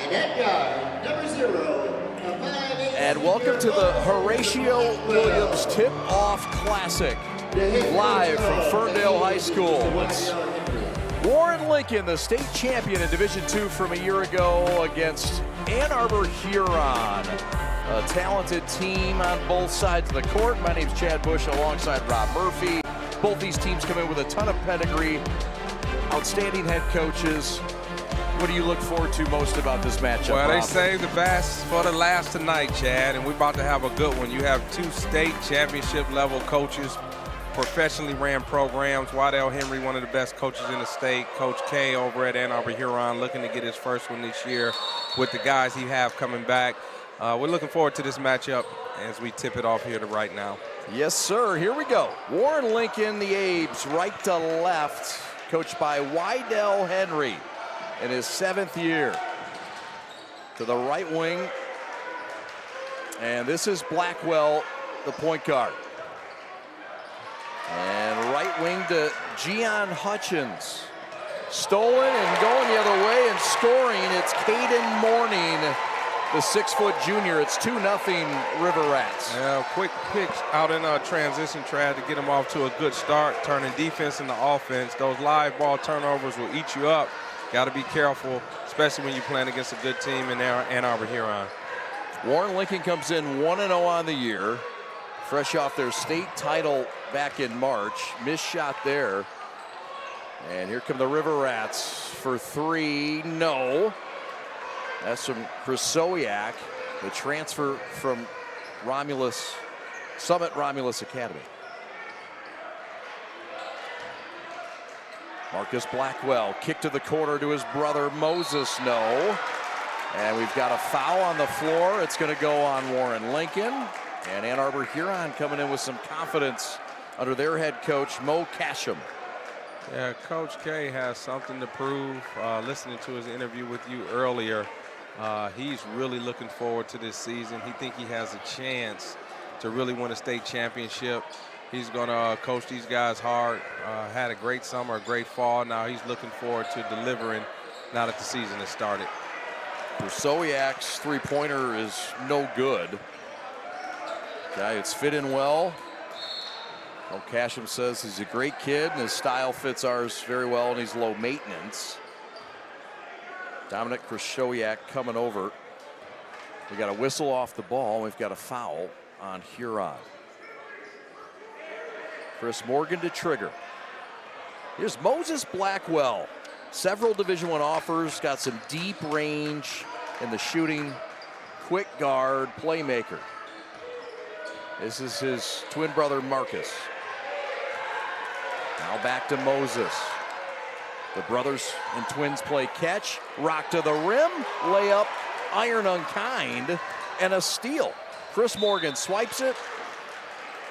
And at guard, number 0. And welcome to the Horatio Williams Tip-Off Classic, live from Ferndale High School. It's Warren Lincoln, the state champion in Division II from a year ago, against Ann Arbor Huron, a talented team on both sides of the court. My name's Chad Bush alongside Rob Murphy. Both these teams come in with a ton of pedigree, outstanding head coaches. What do you look forward to most about this matchup, Well, Rob? they saved the best for the last tonight, Chad, and we're about to have a good one. You have two state championship level coaches, professionally ran programs. Waddell Henry, one of the best coaches in the state. Coach K over at Ann Arbor Huron, looking to get his first one this year with the guys he have coming back. We're looking forward to this matchup as we tip it off here to right now. Yes, sir. Here we go. Warren Lincoln, the Abes, right to left, coached by Waddell Henry in his 7th year. To the right wing, and this is Blackwell, the point guard. And right wing to Gian Hutchins. Stolen and going the other way and scoring. It's Caden Morning, the 6-foot junior. It's 2-0 River Rats. Yeah, quick pitch out in a transition, tried to get them off to a good start, turning defense into offense. Those live ball turnovers will eat you up. Got to be careful, especially when you're playing against a good team in Ann Arbor Huron. Warren Lincoln comes in 1-0 on the year, fresh off their state title back in March. Missed shot there. And here come the River Rats for 3. No. That's from Krasowiak, the transfer from Summit Romulus Academy. Marcus Blackwell, kick to the corner to his brother Moses, no. And we've got a foul on the floor. It's going to go on Warren Lincoln. And Ann Arbor Huron coming in with some confidence under their head coach, Mo Casham. Yeah, Coach K has something to prove. Listening to his interview with you earlier, he's really looking forward to this season. He thinks he has a chance to really win a state championship. He's going to coach these guys hard. Had a great summer, a great fall. Now he's looking forward to delivering now that the season has started. Krasowiak's three-pointer is no good. Guy, it's fit in well. Well, Casham says he's a great kid and his style fits ours very well and he's low maintenance. Dominic Krasowiak coming over. We got a whistle off the ball. We've got a foul on Huron. Chris Morgan to trigger. Here's Moses Blackwell. Several Division I offers, got some deep range in the shooting, quick guard, playmaker. This is his twin brother Marcus. Now back to Moses. The brothers and twins play catch, rock to the rim, layup, iron unkind, and a steal. Chris Morgan swipes it,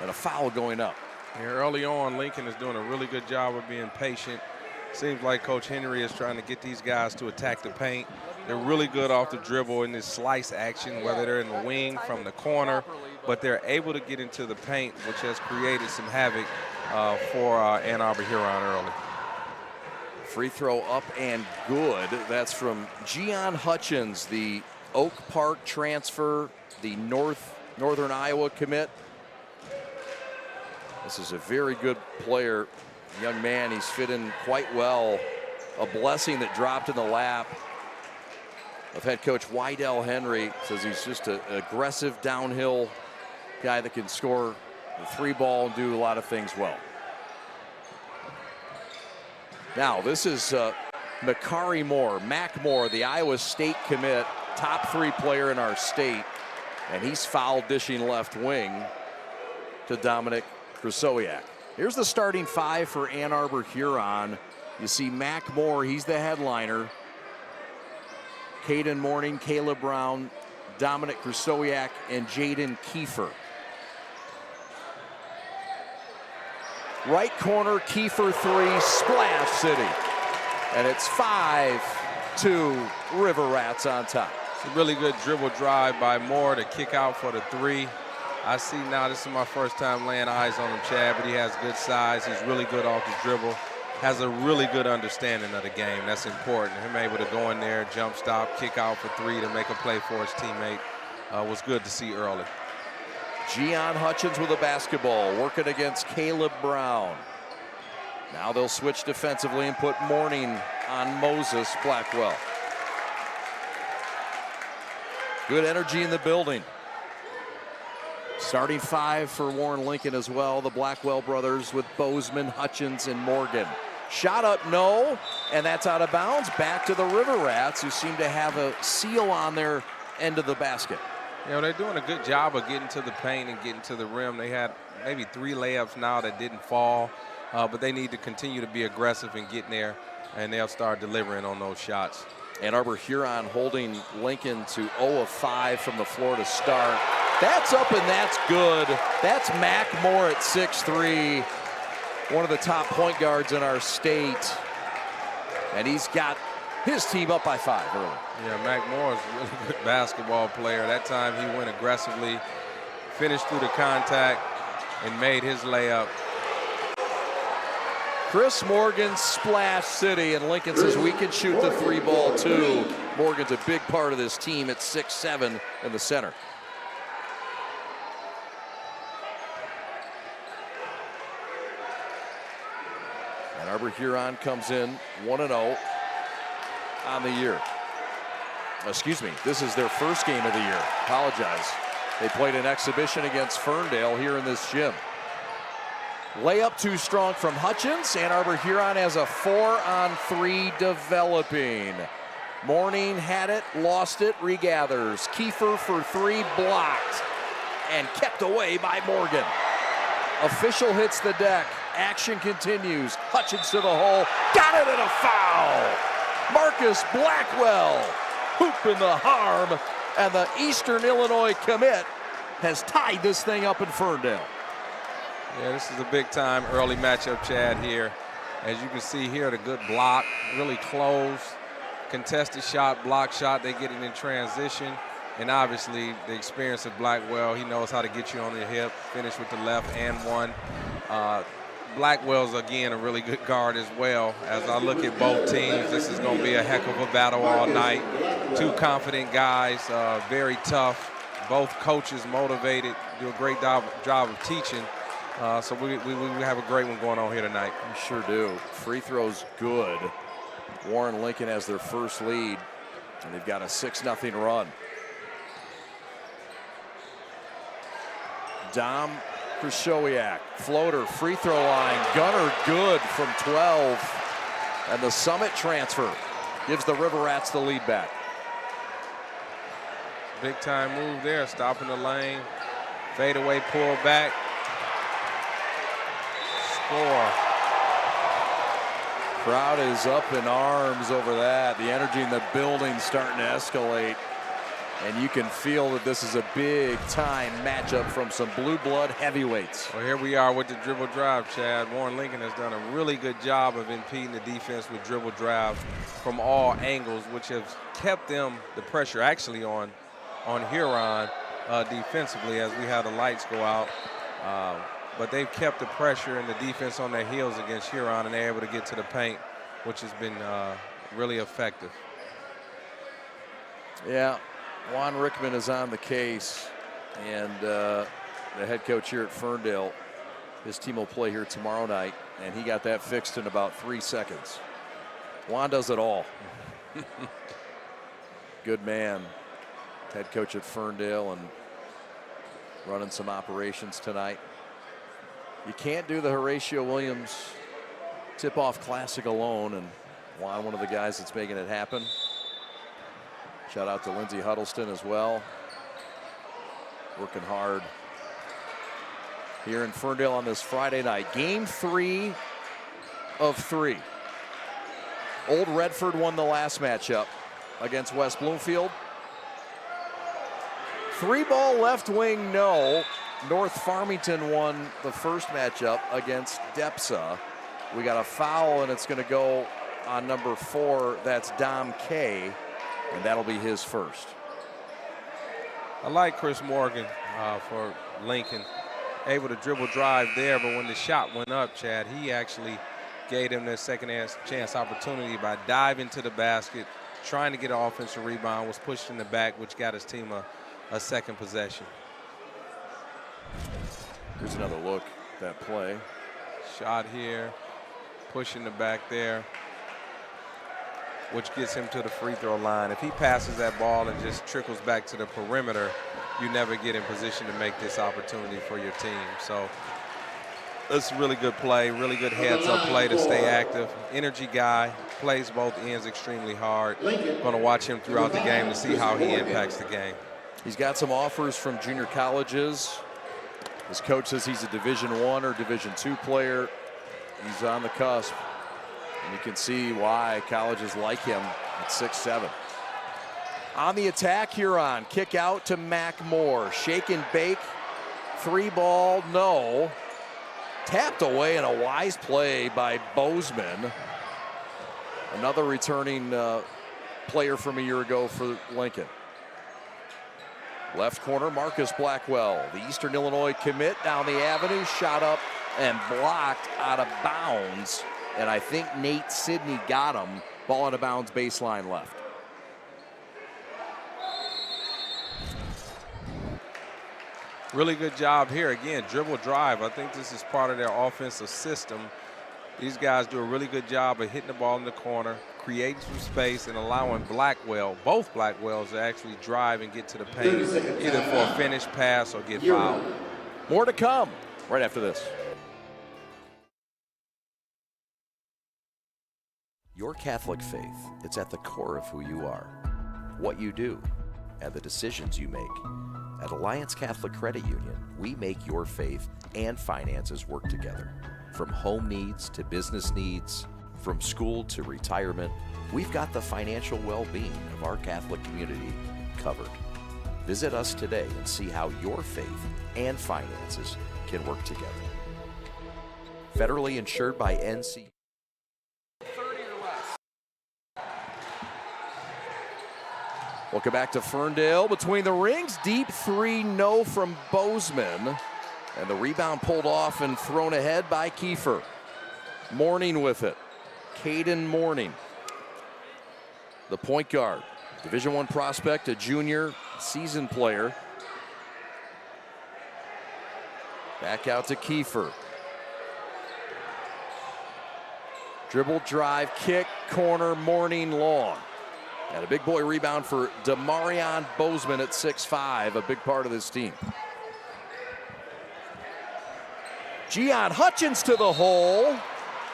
and a foul going up. Here early on, Lincoln is doing a really good job of being patient. Seems like Coach Henry is trying to get these guys to attack the paint. They're really good off the dribble in this slice action, whether they're in the wing, from the corner, but they're able to get into the paint, which has created some havoc for Ann Arbor Huron early. Free throw up and good. That's from Gian Hutchins, the Oak Park transfer, the Northern Iowa commit. This is a very good player, young man. He's fit in quite well. A blessing that dropped in the lap of head coach Waddell Henry. Says he's just an aggressive downhill guy that can score the 3-ball and do a lot of things well. Now this is Makari Moore, Mac Moore, the Iowa State commit, top 3 player in our state, and he's foul dishing left wing to Dominic Krasowiak. Here's the starting 5 for Ann Arbor Huron. You see Mac Moore, he's the headliner. Caden Morning, Caleb Brown, Dominic Krasowiak, and Jaden Kiefer. Right corner, Kiefer 3, Splash City. And it's 5-2 River Rats on top. It's a really good dribble drive by Moore to kick out for the 3. I see now, this is my first time laying eyes on him, Chad, but he has good size. He's really good off his dribble. has a really good understanding of the game. That's important. Him able to go in there, jump stop, kick out for three to make a play for his teammate was good to see early. Gian Hutchins with a basketball, working against Caleb Brown. Now they'll switch defensively and put Mourning on Moses Blackwell. Good energy in the building. Starting five for Warren Lincoln as well. The Blackwell brothers with Bozeman, Hutchins, and Morgan. Shot up, no, and that's out of bounds. Back to the River Rats, who seem to have a seal on their end of the basket. You know, they're doing a good job of getting to the paint and getting to the rim. They had maybe 3 layups now that didn't fall, but they need to continue to be aggressive and get there, and they'll start delivering on those shots. Ann Arbor Huron holding Lincoln to 0 of 5 from the floor to start. That's up and that's good. That's Mac Moore at 6'3", one of the top point guards in our state. And he's got his team up by 5 early. Yeah, Mac Moore is a really good basketball player. That time he went aggressively, finished through the contact, and made his layup. Chris Morgan, Splash City, and Lincoln says we can shoot the 3 ball too. Morgan's a big part of this team at 6'7" in the center. And Arbor Huron comes in 1-0 on the year. Excuse me, this is their first game of the year. Apologize. They played an exhibition against Ferndale here in this gym. Layup too strong from Hutchins. Ann Arbor Huron has a 4-on-3 developing. Mourning had it, lost it, regathers. Kiefer for 3, blocked, and kept away by Morgan. Official hits the deck. Action continues. Hutchins to the hole. Got it, and a foul. Marcus Blackwell, hoop in the harm, and the Eastern Illinois commit has tied this thing up in Ferndale. Yeah, this is a big-time early matchup, Chad, here. As you can see here, the good block, really close. Contested shot, block shot, they get it in transition. And obviously, the experience of Blackwell, he knows how to get you on the hip, finish with the left and one. Blackwell's, again, a really good guard as well. As I look at both teams, this is going to be a heck of a battle all night. 2 confident guys, very tough. Both coaches motivated, do a great job of teaching. So we have a great one going on here tonight. We sure do. Free throws good. Warren Lincoln has their first lead, and they've got a 6-0 run. Dom Krashowiak, floater, free throw line, gunner good from 12. And the Summit transfer gives the River Rats the lead back. Big time move there, stopping the lane. Fade away, pull back. Score. Crowd is up in arms over that. The energy in the building starting to escalate. And you can feel that this is a big-time matchup from some blue blood heavyweights. Well, here we are with the dribble drive, Chad. Warren Lincoln has done a really good job of impeding the defense with dribble drive from all angles, which has kept them, the pressure actually on Huron defensively as we have the lights go out. But they've kept the pressure and the defense on their heels against Huron, and they're able to get to the paint, which has been really effective. Yeah. Juan Rickman is on the case, and the head coach here at Ferndale, his team will play here tomorrow night, and he got that fixed in about 3 seconds. Juan does it all. Good man. Head coach at Ferndale and running some operations tonight. You can't do the Horatio Williams Tip-Off Classic alone, and Juan, one of the guys that's making it happen. Shout out to Lindsey Huddleston as well. Working hard here in Ferndale on this Friday night. Game 3 of 3. Old Redford won the last matchup against West Bloomfield. 3-ball left wing, no. North Farmington won the first matchup against Depsa. We got a foul, and it's going to go on number 4. That's Dom K. And that'll be his first. I like Chris Morgan for Lincoln. Able to dribble drive there, but when the shot went up, Chad, he actually gave them their second chance opportunity by diving to the basket, trying to get an offensive rebound, was pushed in the back, which got his team a second possession. Here's another look at that play. Shot here, pushing the back there, which gets him to the free throw line. If he passes that ball and just trickles back to the perimeter, you never get in position to make this opportunity for your team. So it's a really good play, really good heads-up play to stay active. Energy guy, plays both ends extremely hard. Going to watch him throughout the game to see how he impacts the game. He's got some offers from junior colleges. His coach says he's a Division I or Division II player. He's on the cusp, and you can see why colleges like him at 6'7". On the attack, Huron, kick out to Mac Moore. Shake and bake, 3-ball, no. Tapped away in a wise play by Bozeman. Another returning player from a year ago for Lincoln. Left corner, Marcus Blackwell, the Eastern Illinois commit down the avenue, shot up and blocked out of bounds. And I think Nate Sidney got him. Ball out of bounds, baseline left. Really good job here. Again, dribble drive. I think this is part of their offensive system. These guys do a really good job of hitting the ball in the corner, creating some space, and allowing Blackwell, both Blackwells, to actually drive and get to the paint, either for a finish, pass, or get fouled. More to come right after this. Your Catholic faith, it's at the core of who you are, what you do, and the decisions you make. At Alliance Catholic Credit Union, we make your faith and finances work together. From home needs to business needs, from school to retirement, we've got the financial well-being of our Catholic community covered. Visit us today and see how your faith and finances can work together. Federally insured by NC. 30 or less. Welcome back to Ferndale. Between the rings, deep three, no from Bozeman. And the rebound pulled off and thrown ahead by Kiefer. Mourning with it. Caden Mourning, the point guard. Division I prospect, a junior seasoned player. Back out to Kiefer. Dribble, drive, kick, corner, Mourning, long. And a big boy rebound for Demarion Bozeman at 6'5", a big part of this team. Gian Hutchins to the hole.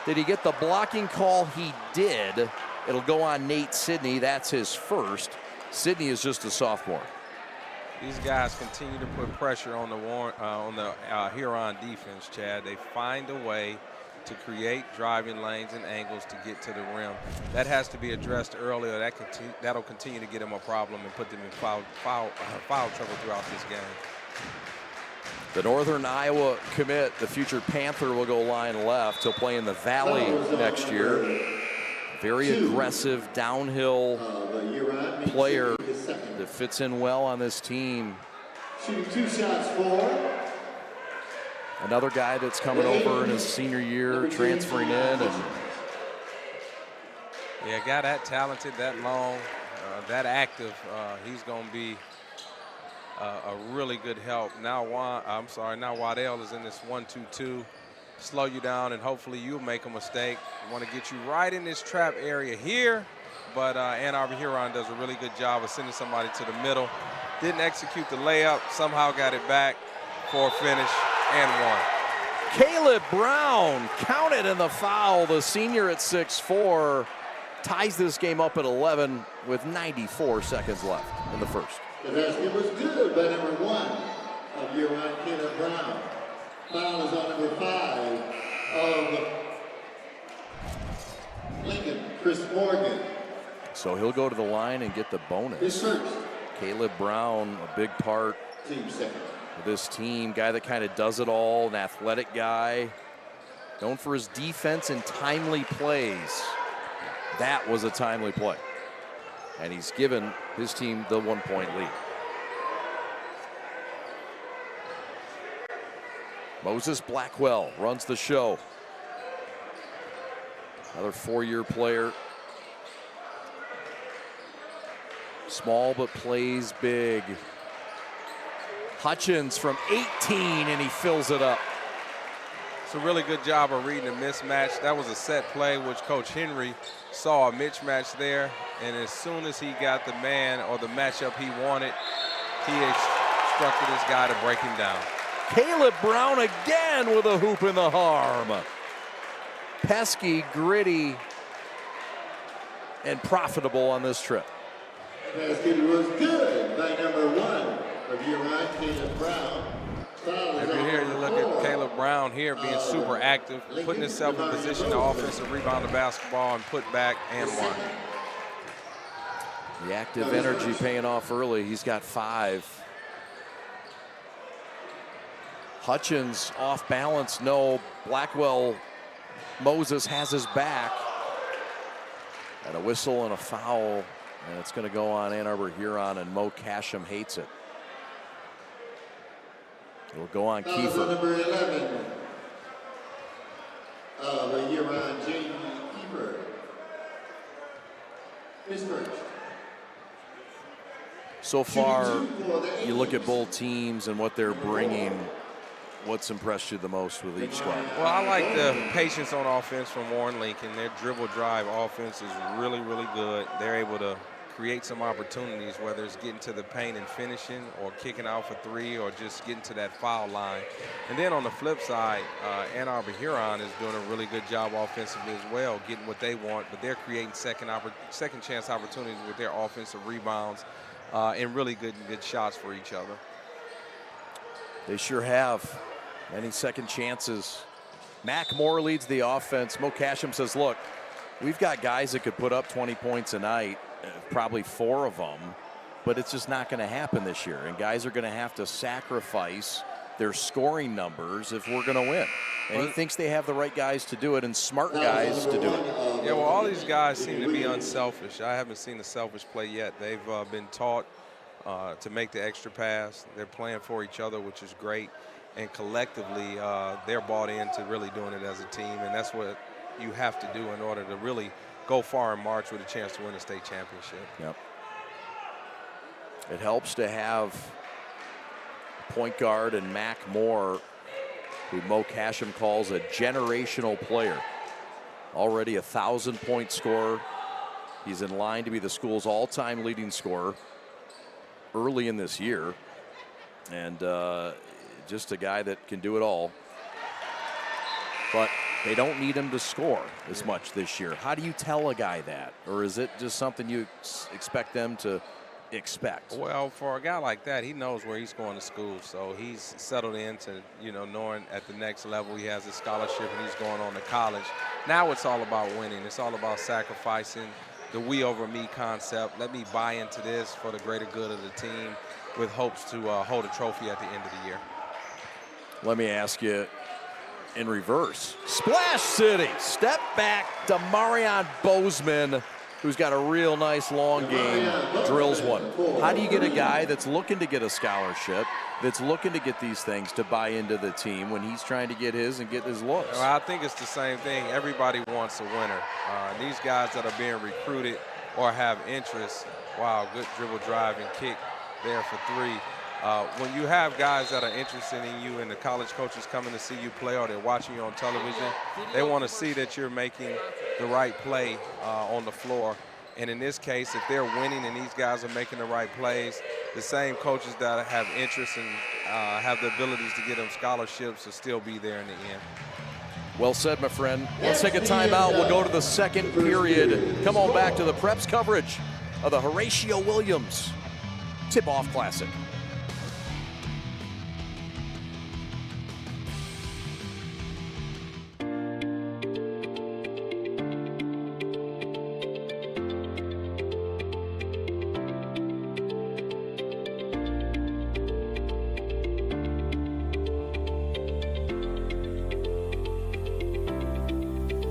Did he get the blocking call? He did. It'll go on Nate Sidney. That's his first. Sidney is just a sophomore. These guys continue to put pressure on the Huron defense, Chad. They find a way to create driving lanes and angles to get to the rim. That has to be addressed earlier. That'll continue to get them a problem and put them in foul trouble throughout this game. The Northern Iowa commit, the future Panther, will go line left. He'll play in the Valley next year. Very aggressive, downhill player that fits in well on this team. Shooting 2 shots for. Another guy that's coming over in his senior year, transferring in. And yeah, a guy that talented, that long, that active, he's going to be a really good help. Now Waddell is in this 1-2-2, slow you down, and hopefully you'll make a mistake. Want to get you right in this trap area here, but Ann Arbor Huron does a really good job of sending somebody to the middle. Didn't execute the layup, somehow got it back for a finish and one. Caleb Brown counted in the foul. The senior at 6'4", ties this game up at 11 with 94 seconds left in the first. The basket was good by number 1 of Huron, Caleb Brown. Foul is on number 5 of Lincoln, Chris Morgan. So he'll go to the line and get the bonus. His first. Caleb Brown, a big part Team second. of this team. Guy that kind of does it all, an athletic guy. Known for his defense and timely plays. That was a timely play. And he's given his team the 1-point lead. Moses Blackwell runs the show. Another 4-year player. Small but plays big. Hutchins from 18, and he fills it up. It's a really good job of reading the mismatch. That was a set play, which Coach Henry saw a mismatch there, and as soon as he got the man or the matchup he wanted, he instructed this guy to break him down. Caleb Brown again with a hoop in the arm. Pesky, gritty, and profitable on this trip. The basket was good by number 1 of Huron, Caleb Brown. If you're here, you look at Caleb Brown here being super active, putting himself in position to offensive rebound the basketball and put back and one. The active energy paying off early. He's got 5. Hutchins off balance. No. Blackwell Moses has his back. And a whistle and a foul. And it's going to go on Ann Arbor Huron, and Mo Casham hates it. It'll go on Kiefer. Number 11 of the Huron, Jamie Kiefer. His first. So far, you look at both teams and what they're bringing. What's impressed you the most with each squad? Well, I like the patience on offense from Warren Lincoln. Their dribble drive offense is really, really good. They're able to create some opportunities, whether it's getting to the paint and finishing, or kicking out for 3, or just getting to that foul line. And then on the flip side, Ann Arbor Huron is doing a really good job offensively as well, getting what they want, but they're creating second chance opportunities with their offensive rebounds and really good shots for each other. They sure have. Many second chances. Mac Moore leads the offense. Mo Casham says, look, we've got guys that could put up 20 points a night, probably 4 of them, but it's just not going to happen this year. And guys are going to have to sacrifice their scoring numbers if we're going to win. And he thinks they have the right guys to do it, and smart guys to do it. Yeah, well, all these guys seem to be unselfish. I haven't seen a selfish play yet. They've been taught to make the extra pass. They're playing for each other, which is great. And collectively, they're bought into really doing it as a team, and that's what you have to do in order to really go far in March with a chance to win a state championship. Yep. It helps to have point guard and Mac Moore, who Mo Casham calls a generational player. Already a 1,000-point scorer. He's in line to be the school's all-time leading scorer early in this year. And just a guy that can do it all. But they don't need him to score as much this year. How do you tell a guy that? Or is it just something you expect them to expect? Well, for a guy like that, he knows where he's going to school. So he's settled into, knowing at the next level he has a scholarship and he's going on to college. Now it's all about winning. It's all about sacrificing the we over me concept. Let me buy into this for the greater good of the team, with hopes to hold a trophy at the end of the year. Let me ask you in reverse. Splash City, step back, Demarion Bozeman, who's got a real nice long game, drills one. How do you get a guy that's looking to get a scholarship, that's looking to get these things, to buy into the team when he's trying to get his and get his looks? Well, I think it's the same thing. Everybody wants a winner. These guys that are being recruited or have interest, wow, good dribble drive and kick there for 3. When you have guys that are interested in you and the college coaches coming to see you play, or they're watching you on television, they want to see that you're making the right play on the floor. And in this case, if they're winning and these guys are making the right plays, the same coaches that have interest and have the abilities to get them scholarships will still be there in the end. Well said, my friend. Let's take a timeout. We'll go to the second period. Come on back to the Preps coverage of the Horatio Williams Tip-Off Classic.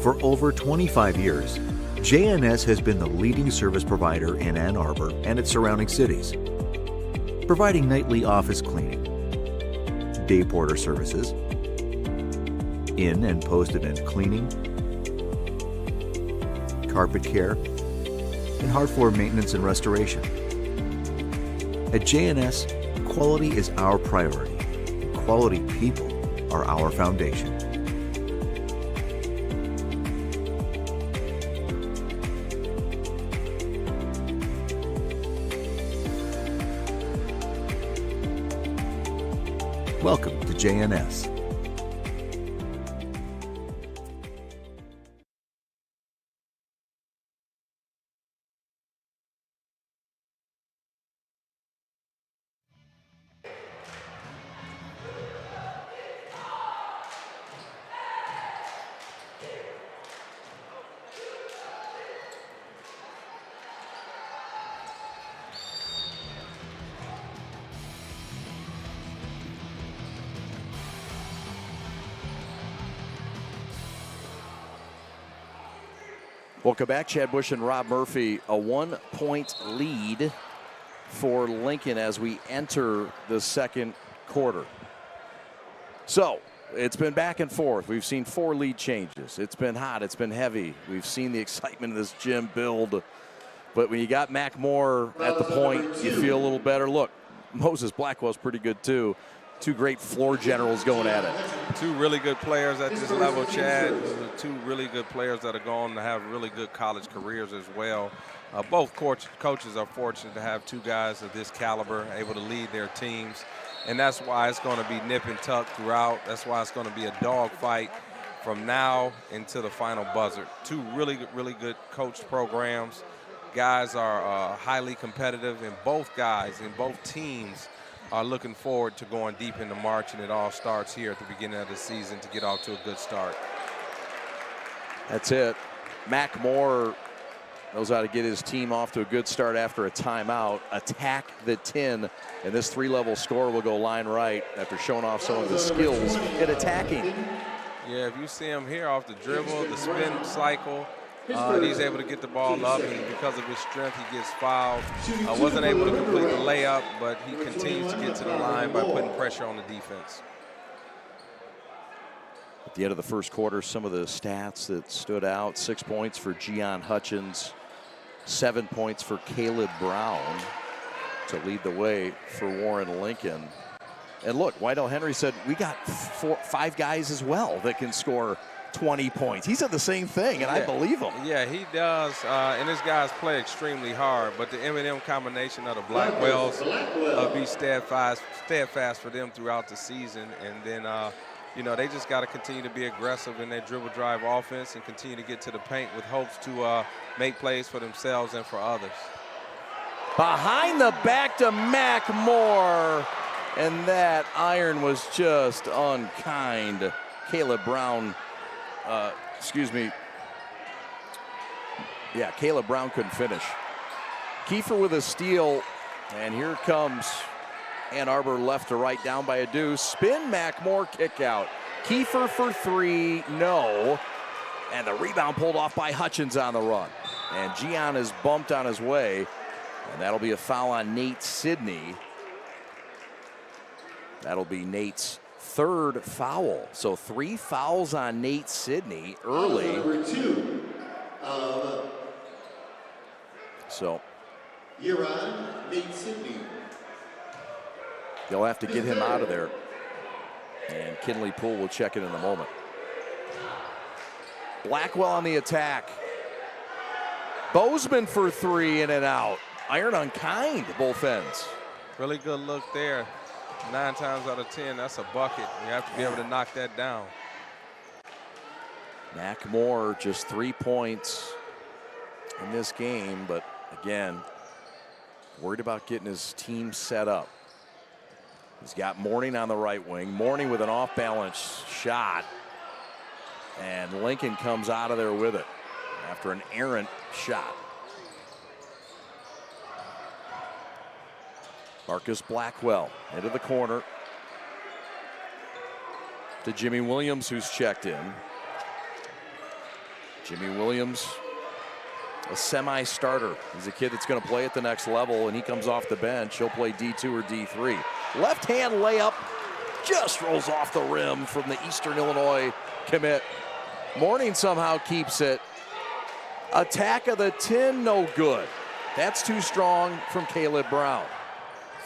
For over 25 years, JNS has been the leading service provider in Ann Arbor and its surrounding cities, providing nightly office cleaning, day porter services, in and post-event cleaning, carpet care, and hard floor maintenance and restoration. At J&S, quality is our priority. Quality people are our foundation. Welcome to J&S. Welcome back. Chad Bush and Rob Murphy. A 1-point lead for Lincoln as we enter the second quarter. So it's been back and forth. We've seen 4 lead changes. It's been hot. It's been heavy. We've seen the excitement of this gym build. But when you got Mac Moore at the point, you feel a little better. Look, Moses Blackwell's pretty good too. 2 great floor generals going at it. 2 really good players at this level, Chad. 2 really good players that are going to have really good college careers as well. Both coaches are fortunate to have 2 guys of this caliber able to lead their teams. And that's why it's going to be nip and tuck throughout. That's why it's going to be a dogfight from now into the final buzzer. 2 really good coached programs. Guys are highly competitive, and both guys and both teams are looking forward to going deep into March, and it all starts here at the beginning of the season to get off to a good start. That's it. Mac Moore knows how to get his team off to a good start after a timeout. Attack the 10, and this 3-level score will go line right after showing off some of his skills in attacking. Yeah, if you see him here off the dribble, the spin cycle, he's able to get the ball up, and because of his strength, he gets fouled. Wasn't able to complete the layup, but he continues to get to the line by putting pressure on the defense. At the end of the first quarter, some of the stats that stood out: 6 points for Gian Hutchins, 7 points for Caleb Brown to lead the way for Warren Lincoln. And look, Wydell Henry said, we got 5 guys as well that can score 20 points. He said the same thing, and I believe him. Yeah, he does, and his guys play extremely hard, but the M&M combination of the Blackwells be steadfast for them throughout the season, and then, you know, they just got to continue to be aggressive in their dribble drive offense and continue to get to the paint with hopes to make plays for themselves and for others. Behind the back to Mac Moore, and that iron was just unkind. Caleb Brown, Caleb Brown couldn't finish. Kiefer with a steal, and here comes Ann Arbor left to right, down by a deuce. Spin, Mac Moore, kick out. Kiefer for 3, no. And the rebound pulled off by Hutchins on the run. And Gian is bumped on his way, and that'll be a foul on Nate Sidney. That'll be Nate's 3rd foul. So 3 fouls on Nate Sidney early. Number 2. So Huron, Nate Sidney. they'll have to get him out of there. And Kinley Poole will check it in a moment. Blackwell on the attack. Bozeman for 3, in and out. Iron unkind, both ends. Really good look there. 9 times out of 10, that's a bucket. You have to be able to knock that down. Mac Moore just 3 points in this game, but again, worried about getting his team set up. He's got Mourning on the right wing. Mourning with an off-balance shot, and Lincoln comes out of there with it after an errant shot. Marcus Blackwell into the corner to Jimmy Williams, who's checked in. Jimmy Williams, a semi-starter. He's a kid that's going to play at the next level, and he comes off the bench. He'll play D2 or D3. Left-hand layup just rolls off the rim from the Eastern Illinois commit. Mourning somehow keeps it. Attack of the 10, no good. That's too strong from Caleb Brown.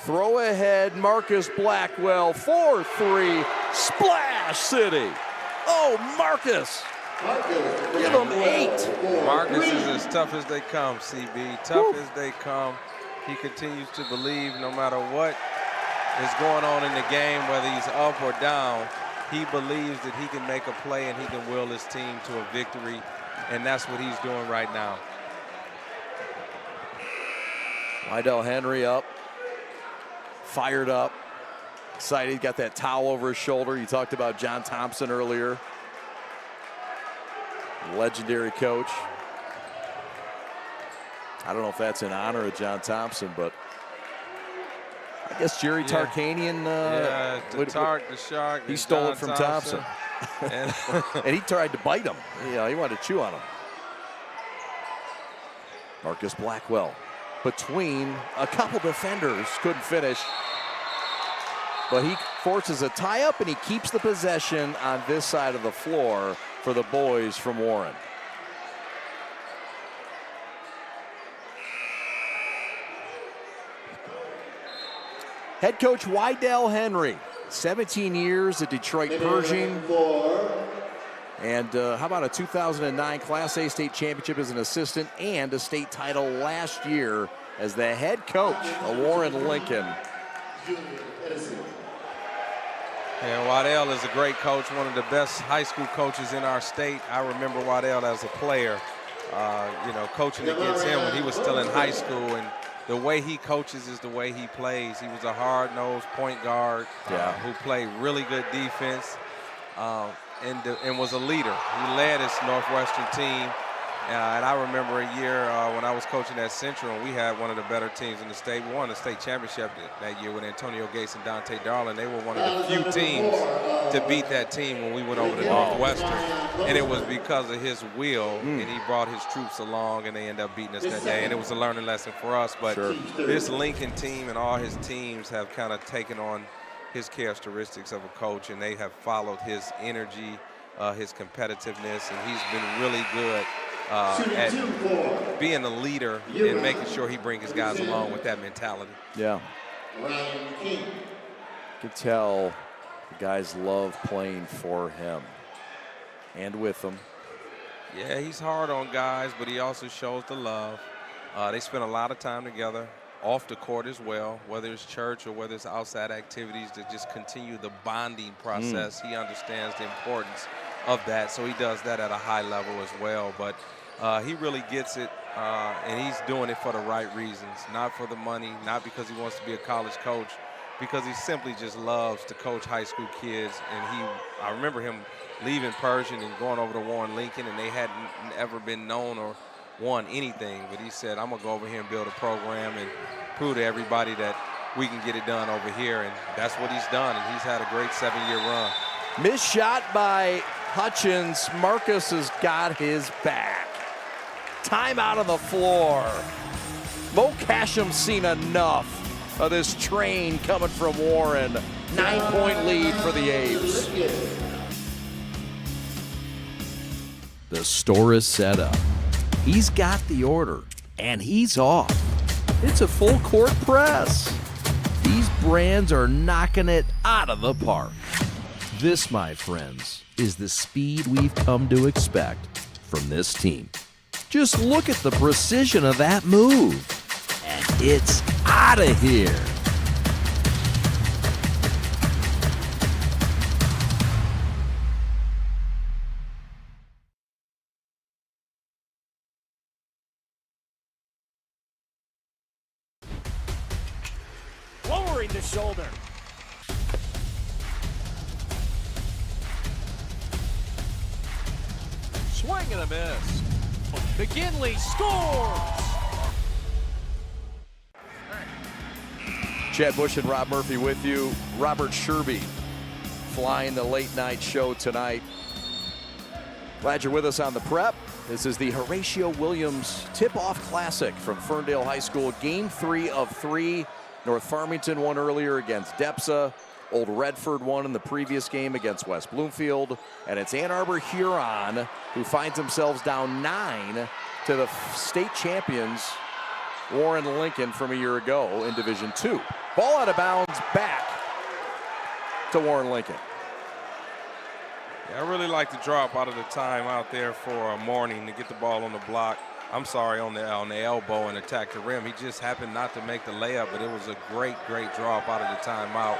Throw ahead, Marcus Blackwell, 4-3, Splash City. Oh, Marcus. Give him 8. Marcus is as tough as they come, CB. Tough as they come. He continues to believe no matter what is going on in the game, whether he's up or down, he believes that he can make a play and he can will his team to a victory, and that's what he's doing right now. Lydell Henry up, fired up, excited, got that towel over his shoulder. You talked about John Thompson earlier. Legendary coach. I don't know if that's in honor of John Thompson, but I guess Jerry Tarkanian, the Shark. He stole it from Thompson. And, and he tried to bite him. Yeah, he wanted to chew on him. Marcus Blackwell between a couple defenders, couldn't finish. But he forces a tie-up, and he keeps the possession on this side of the floor for the boys from Warren. Head coach Lydell Henry, 17 years at Detroit Pershing. And how about a 2009 Class A state championship as an assistant and a state title last year as the head coach of Warren Lincoln. And Waddell is a great coach, one of the best high school coaches in our state. I remember Waddell as a player, coaching against him when he was still in high school. And the way he coaches is the way he plays. He was a hard-nosed point guard who played really good defense and was a leader. He led his Northwestern team. And I remember a year when I was coaching at Central, and we had one of the better teams in the state. We won the state championship that year with Antonio Gates and Dante Darling. They were one of the few teams to beat that team when we went over to Northwestern. And it was because of his will, and he brought his troops along, and they ended up beating us that day. And it was a learning lesson for us. But this Lincoln team and all his teams have kind of taken on his characteristics of a coach, and they have followed his energy, his competitiveness, and he's been really good at being a leader and making sure he brings his guys along with that mentality. Yeah. You can tell the guys love playing for him and with him. Yeah, he's hard on guys, but he also shows the love. They spend a lot of time together off the court as well, whether it's church or whether it's outside activities to just continue the bonding process. He understands the importance of that, so he does that at a high level as well. But he really gets it, and he's doing it for the right reasons, not for the money, not because he wants to be a college coach, because he simply just loves to coach high school kids. And I remember him leaving Pershing and going over to Warren Lincoln, and they hadn't ever been known or won anything, but he said, I'm gonna go over here and build a program and prove to everybody that we can get it done over here, and that's what he's done, and he's had a great 7-year run. Missed shot by Hutchins. Marcus has got his back. Time out on the floor. Mo Casham's seen enough of this train coming from Warren. 9-point lead for the A's. The store is set up. He's got the order, and he's off. It's a full court press. These brands are knocking it out of the park. This, my friends, is the speed we've come to expect from this team. Just look at the precision of that move, and it's out of here. Lowering the shoulder. Swing and a miss. McGinley scores! Chad Bush and Rob Murphy with you. Robert Sherby flying the late night show tonight. Glad you're with us on the prep. This is the Horatio Williams Tip-Off Classic from Ferndale High School. Game 3 of 3. North Farmington won earlier against DEPSA. Old Redford won in the previous game against West Bloomfield. And it's Ann Arbor Huron who finds themselves down 9 to the state champions Warren Lincoln from a year ago in Division II. Ball out of bounds back to Warren Lincoln. Yeah, I really like the drop out of the time out there for Morning to get the ball on the block. I'm sorry, on the elbow and attack the rim. He just happened not to make the layup, but it was a great drop out of the timeout.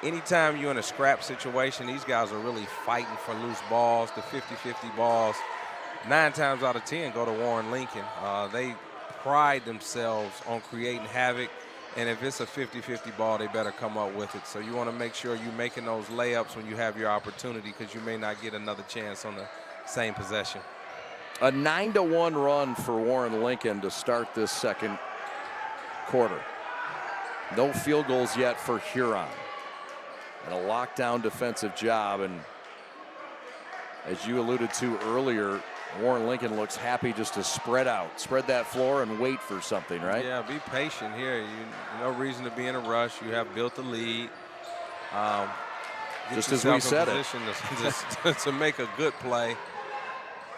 Anytime you're in a scrap situation, these guys are really fighting for loose balls, the 50-50 balls. 9 times out of 10 go to Warren Lincoln. They pride themselves on creating havoc, and if it's a 50-50 ball, they better come up with it. So you want to make sure you're making those layups when you have your opportunity, because you may not get another chance on the same possession. A 9-1 run for Warren Lincoln to start this second quarter. No field goals yet for Huron. And a lockdown defensive job, and as you alluded to earlier, Warren Lincoln looks happy just to spread that floor and wait for something, right? Yeah, be patient here. No reason to be in a rush. You have built a lead. Just as we said it. To make a good play.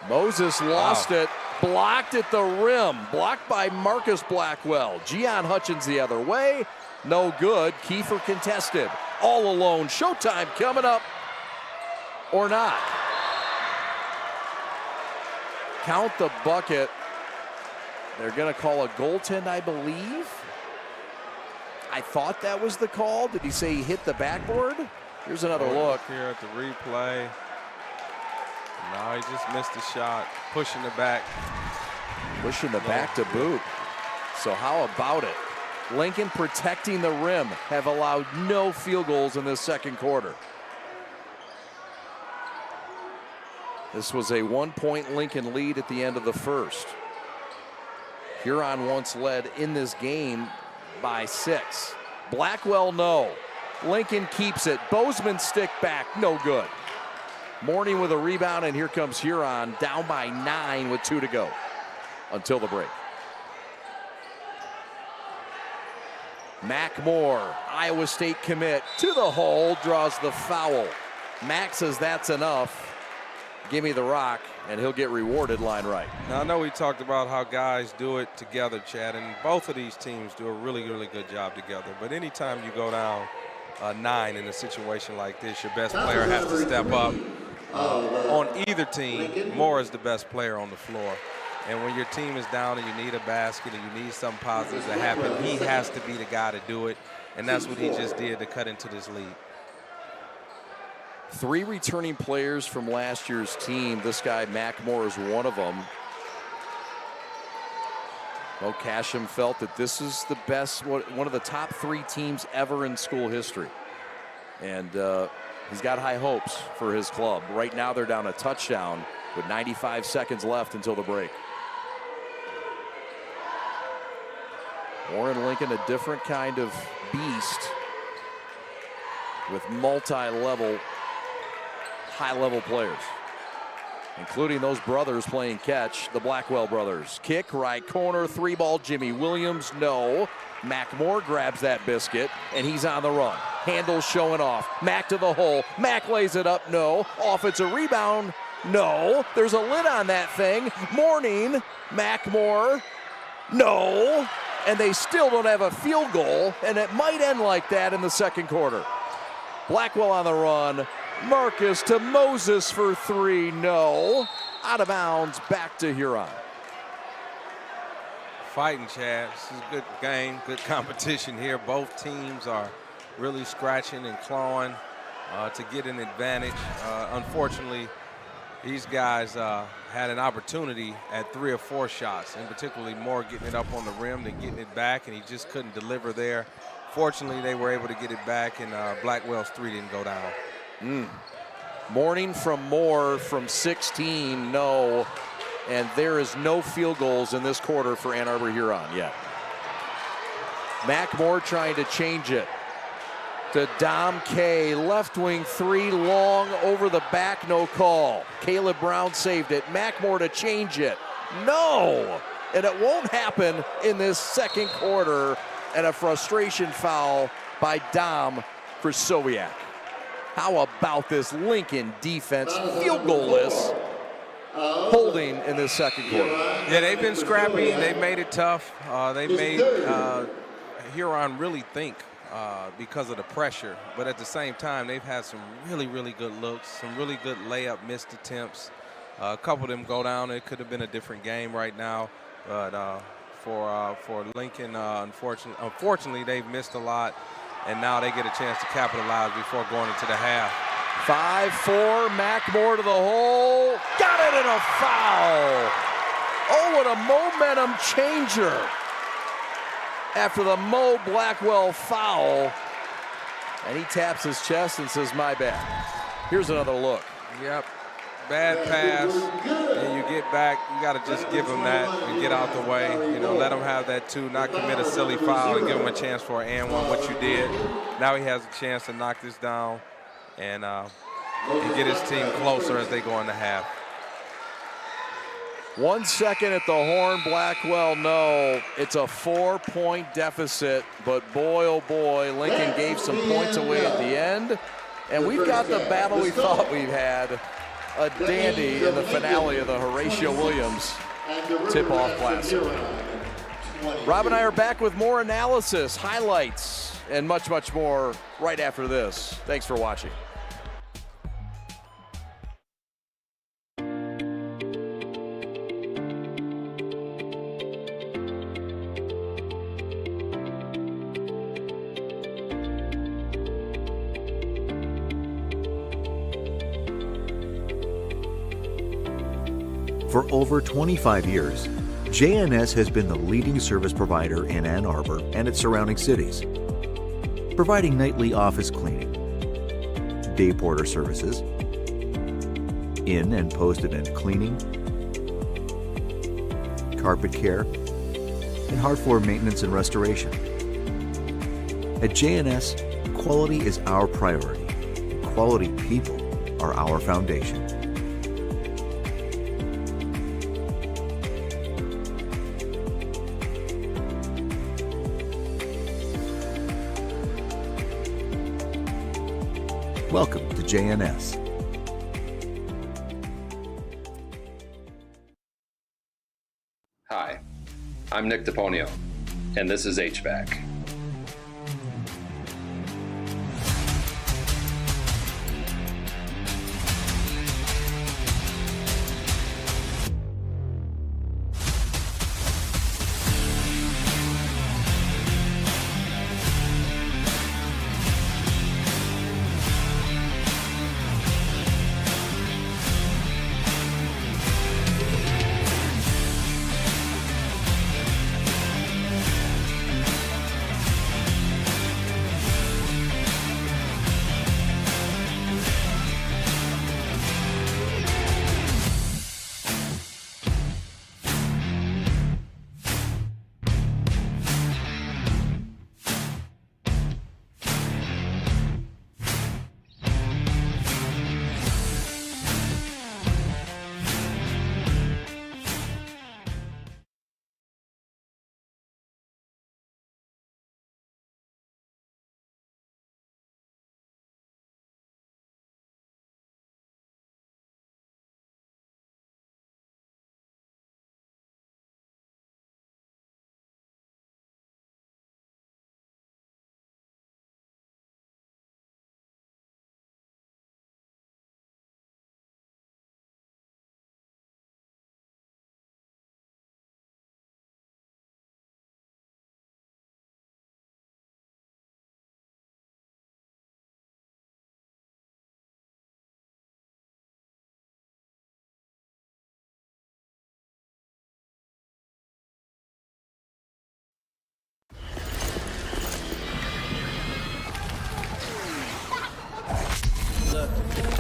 Moses lost it, blocked at the rim, blocked by Marcus Blackwell. Gian Hutchins the other way, no good. Kiefer contested, all alone. Showtime coming up, or not. Count the bucket. They're going to call a goaltend, I believe. I thought that was the call. Did he say he hit the backboard? Here's another look. Here at the replay. No, he just missed the shot. Pushing the back. Pushing the back to boot. So how about it? Lincoln protecting the rim, have allowed no field goals in this second quarter. This was a 1-point Lincoln lead at the end of the first. Huron once led in this game by 6. Blackwell, no. Lincoln keeps it. Bozeman stick back, no good. Morning with a rebound, and here comes Huron down by 9 with 2 to go until the break. Mac Moore, Iowa State commit, to the hole, draws the foul. Mac says that's enough. Give me the rock, and he'll get rewarded line right. Now, I know we talked about how guys do it together, Chad, and both of these teams do a really good job together. But anytime you go down 9 in a situation like this, your best player has to step up. On either team, Moore is the best player on the floor. And when your team is down and you need a basket and you need something positive to happen, he has to be the guy to do it. And that's what he just did to cut into this lead. 3 returning players from last year's team. This guy, Mac Moore, is one of them. Well, Casham felt that this is the best, one of the top 3 teams ever in school history. And he's got high hopes for his club. Right now they're down a touchdown with 95 seconds left until the break. Warren Lincoln, a different kind of beast with multi-level, high-level players, including those brothers playing catch, the Blackwell brothers. Kick, right corner, 3-ball, Jimmy Williams, no. Mac Moore grabs that biscuit, and he's on the run. Handles showing off. Mac to the hole. Mac lays it up, no. Offensive rebound, no. There's a lid on that thing. Morning, Mac Moore, no. And they still don't have a field goal, and it might end like that in the second quarter. Blackwell on the run. Marcus to Moses for 3, no. Out of bounds, back to Huron. Fighting, Chad. This is a good game, good competition here. Both teams are really scratching and clawing to get an advantage. Unfortunately, these guys had an opportunity at 3 or 4 shots, and particularly Moore getting it up on the rim and getting it back, and he just couldn't deliver there. Fortunately, they were able to get it back, and Blackwell's 3 didn't go down. Morning from Moore from 16, no. And there is no field goals in this quarter for Ann Arbor Huron yet. Mac Moore trying to change it to Dom K. Left wing 3, long over the back, no call. Caleb Brown saved it. Mac Moore to change it. No! And it won't happen in this second quarter. And a frustration foul by Dom for Sowiak. How about this Lincoln defense, field goalless, holding in this second quarter? Yeah, they've been scrappy. They've made it tough. They made Huron really think because of the pressure. But at the same time, they've had some really, really good looks, some really good layup missed attempts. A couple of them go down. It could have been a different game right now. But for Lincoln, unfortunately, they've missed a lot. And now they get a chance to capitalize before going into the half. 5-4, Mackmore to the hole. Got it in a foul. Oh, what a momentum changer. After the Mo Blackwell foul. And he taps his chest and says, my bad. Here's another look. Yep. Bad pass, and you get back, you got to just give him that and get out the way. You know, let him have that too, not commit a silly foul and give him a chance for an and one, what you did. Now he has a chance to knock this down and get his team closer as they go in the half. 1 second at the horn, Blackwell, no. It's a 4-point deficit, but boy, oh boy, Lincoln gave some points away at the end. And we've got the battle we thought we've had. A dandy in the finale of the Horatio Williams Tip-Off Classic. Rob and I are back with more analysis, highlights, and much, much more right after this. Thanks for watching. For over 25 years, JNS has been the leading service provider in Ann Arbor and its surrounding cities, providing nightly office cleaning, day porter services, in and post-event cleaning, carpet care, and hard floor maintenance and restoration. At JNS, quality is our priority, and quality people are our foundation. Welcome to JNS. Hi, I'm Nick DePonio, and this is HVAC.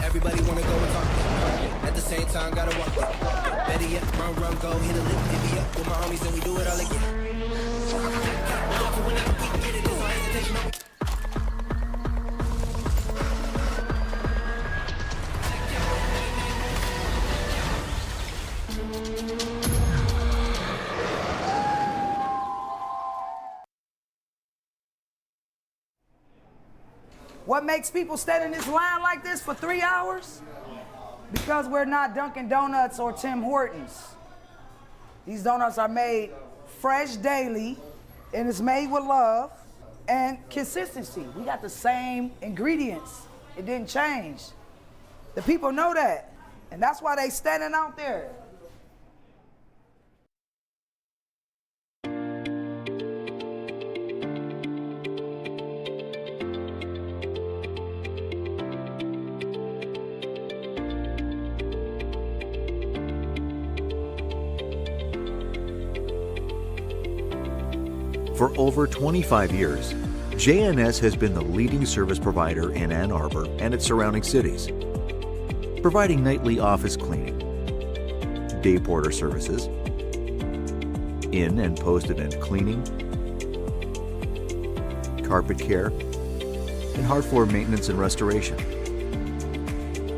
Everybody wanna go and talk it. At the same time, gotta walk it. Better yet, run, go, hit a lick, divvy up with my homies, and we do it all again. What makes people stand in this line like this for 3 hours? Because we're not Dunkin' Donuts or Tim Hortons. These donuts are made fresh daily, and it's made with love and consistency. We got the same ingredients. It didn't change. The people know that, and that's why they standing out there. For over 25 years, JNS has been the leading service provider in Ann Arbor and its surrounding cities, providing nightly office cleaning, day porter services, in and post-event cleaning, carpet care, and hard floor maintenance and restoration.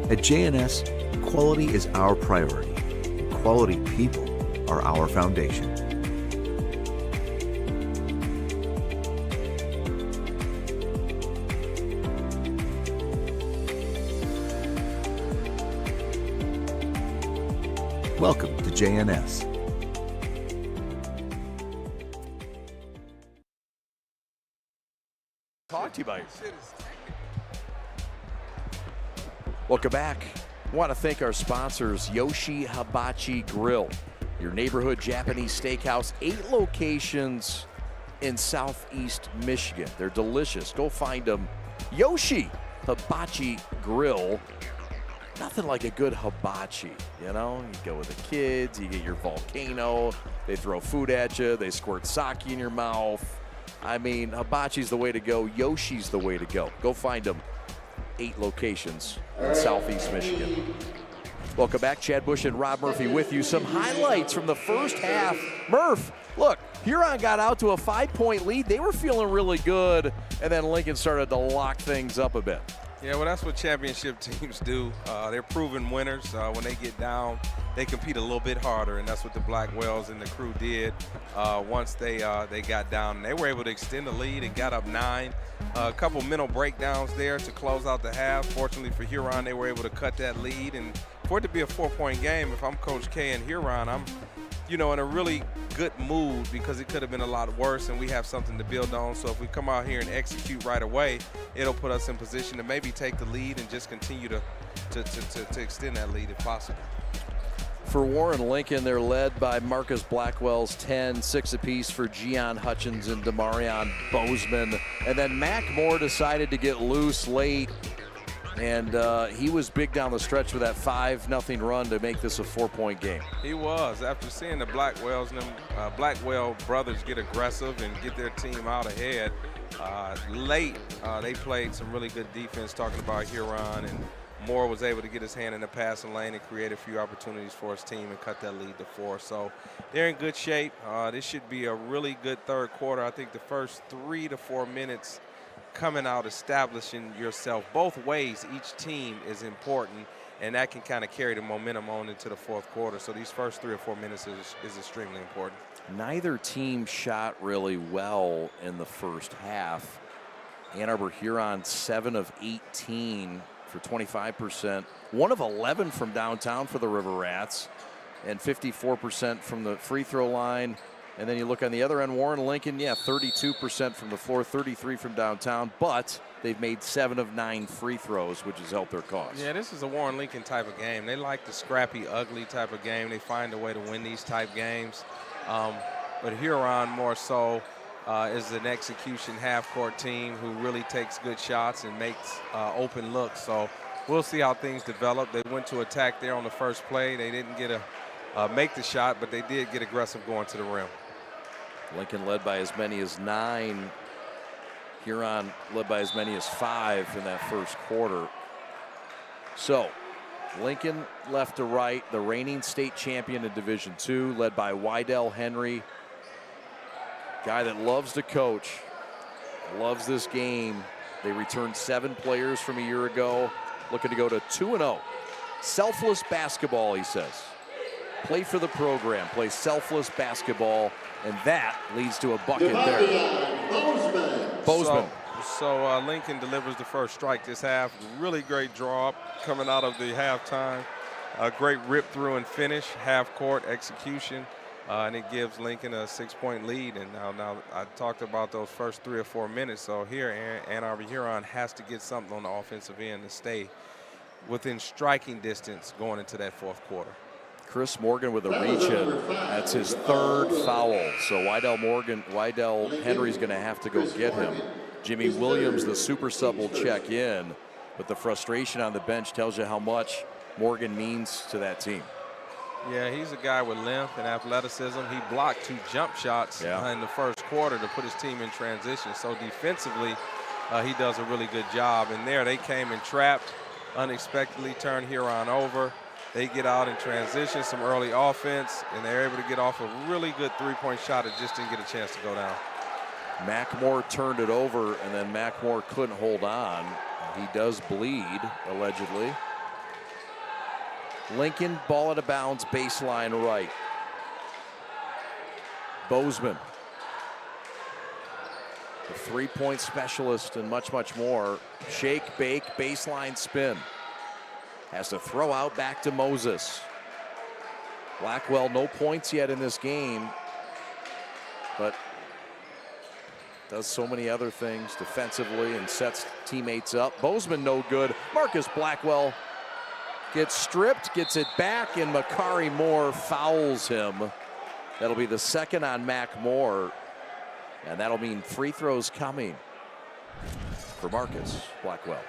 At JNS, quality is our priority, and quality people are our foundation. Welcome to JNS. Talk to you about it. Welcome back. I want to thank our sponsors, Yoshi Hibachi Grill, your neighborhood Japanese steakhouse, 8 locations in Southeast Michigan. They're delicious. Go find them. Yoshi Hibachi Grill. Nothing like a good hibachi, you know? You go with the kids, you get your volcano, they throw food at you, they squirt sake in your mouth. I mean, hibachi's the way to go. Yoshi's the way to go. Go find them. 8 locations in Southeast Michigan. Welcome back. Chad Bush and Rob Murphy with you. Some highlights from the first half. Murph, look, Huron got out to a 5-point lead. They were feeling really good, and then Lincoln started to lock things up a bit. Yeah, well, that's what championship teams do. They're proven winners. When they get down, they compete a little bit harder, and that's what the Blackwells and the crew did once they got down. And they were able to extend the lead and got up 9. A couple mental breakdowns there to close out the half. Fortunately for Huron, they were able to cut that lead. And for it to be a 4-point game, if I'm Coach K and Huron, I'm in a really good mood because it could have been a lot worse, and we have something to build on. So if we come out here and execute right away, it'll put us in position to maybe take the lead and just continue to extend that lead if possible. For Warren Lincoln, they're led by Marcus Blackwell's 10, 6 apiece for Gian Hutchins and Demarion Bozeman. And then Mac Moore decided to get loose late, and he was big down the stretch for that 5-0 run to make this a 4-point game. He was. After seeing the Blackwells and them Blackwell brothers get aggressive and get their team out ahead, late they played some really good defense, talking about Huron, and Moore was able to get his hand in the passing lane and create a few opportunities for his team and cut that lead to 4. So they're in good shape. This should be a really good third quarter. I think the first 3 to 4 minutes coming out, establishing yourself both ways, each team is important, and that can kind of carry the momentum on into the fourth quarter. So these first 3 or 4 minutes is extremely important. Neither team shot really well in the first half. Ann Arbor Huron 7 of 18 for 25%, 1 of 11 from downtown for the River Rats, and 54% from the free throw line. And then you look on the other end, Warren Lincoln, 32% from the floor, 33 from downtown, but they've made 7 of 9 free throws, which has helped their cause. Yeah, this is a Warren Lincoln type of game. They like the scrappy, ugly type of game. They find a way to win these type games. But Huron more so is an execution half-court team who really takes good shots and makes open looks. So we'll see how things develop. They went to attack there on the first play. They didn't get make the shot, but they did get aggressive going to the rim. Lincoln led by as many as 9. Huron led by as many as 5 in that first quarter. So Lincoln left to right, the reigning state champion in Division II, led by Wydell Henry, guy that loves to coach, loves this game. They returned 7 players from a year ago, looking to go to 2-0. Selfless basketball, he says. Play for the program, play selfless basketball, and that leads to a bucket there. Bozeman. So Lincoln delivers the first strike this half. Really great draw up coming out of the halftime. A great rip through and finish, half court execution, and it gives Lincoln a 6-point lead. And now I talked about those first 3 or 4 minutes. So here Ann Arbor Huron has to get something on the offensive end to stay within striking distance going into that fourth quarter. Chris Morgan with a reach in. That's his 3rd foul. So Wydell Henry's going to have to go get him. Jimmy Williams, the super sub, will check in. But the frustration on the bench tells you how much Morgan means to that team. Yeah, he's a guy with length and athleticism. He blocked 2 jump shots in the first quarter to put his team in transition. So defensively, he does a really good job. And there they came and trapped, unexpectedly turned Huron over. They get out in transition, some early offense, and they're able to get off a really good 3-point shot that just didn't get a chance to go down. Mackmore turned it over, and then Mackmore couldn't hold on. He does bleed, allegedly. Lincoln, ball out of bounds, baseline right. Bozeman, the 3-point specialist and much, much more. Shake, bake, baseline spin. Has to throw out back to Moses. Blackwell, no points yet in this game, but does so many other things defensively and sets teammates up. Bozeman no good. Marcus Blackwell gets stripped, gets it back, and Makari Moore fouls him. That'll be the 2nd on Mac Moore, and that'll mean free throws coming for Marcus Blackwell.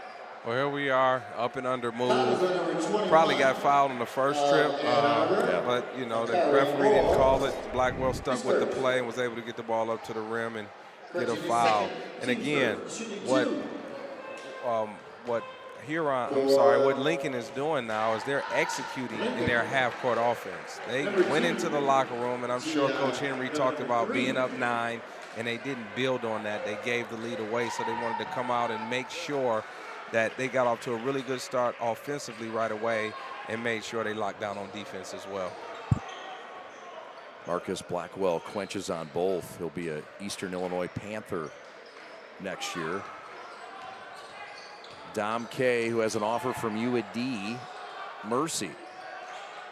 Well, here we are, up and under move. Probably got fouled on the first trip, but, you know, the referee didn't call it. Blackwell stuck with the play and was able to get the ball up to the rim and get a foul. And again, what Lincoln is doing now is they're executing in their half-court offense. They went into the locker room, and I'm sure Coach Henry talked about being up 9, and they didn't build on that. They gave the lead away, so they wanted to come out and make sure that they got off to a really good start offensively right away and made sure they locked down on defense as well. Marcus Blackwell quenches on both. He'll be an Eastern Illinois Panther next year. Dom K, who has an offer from UAD, Mercy,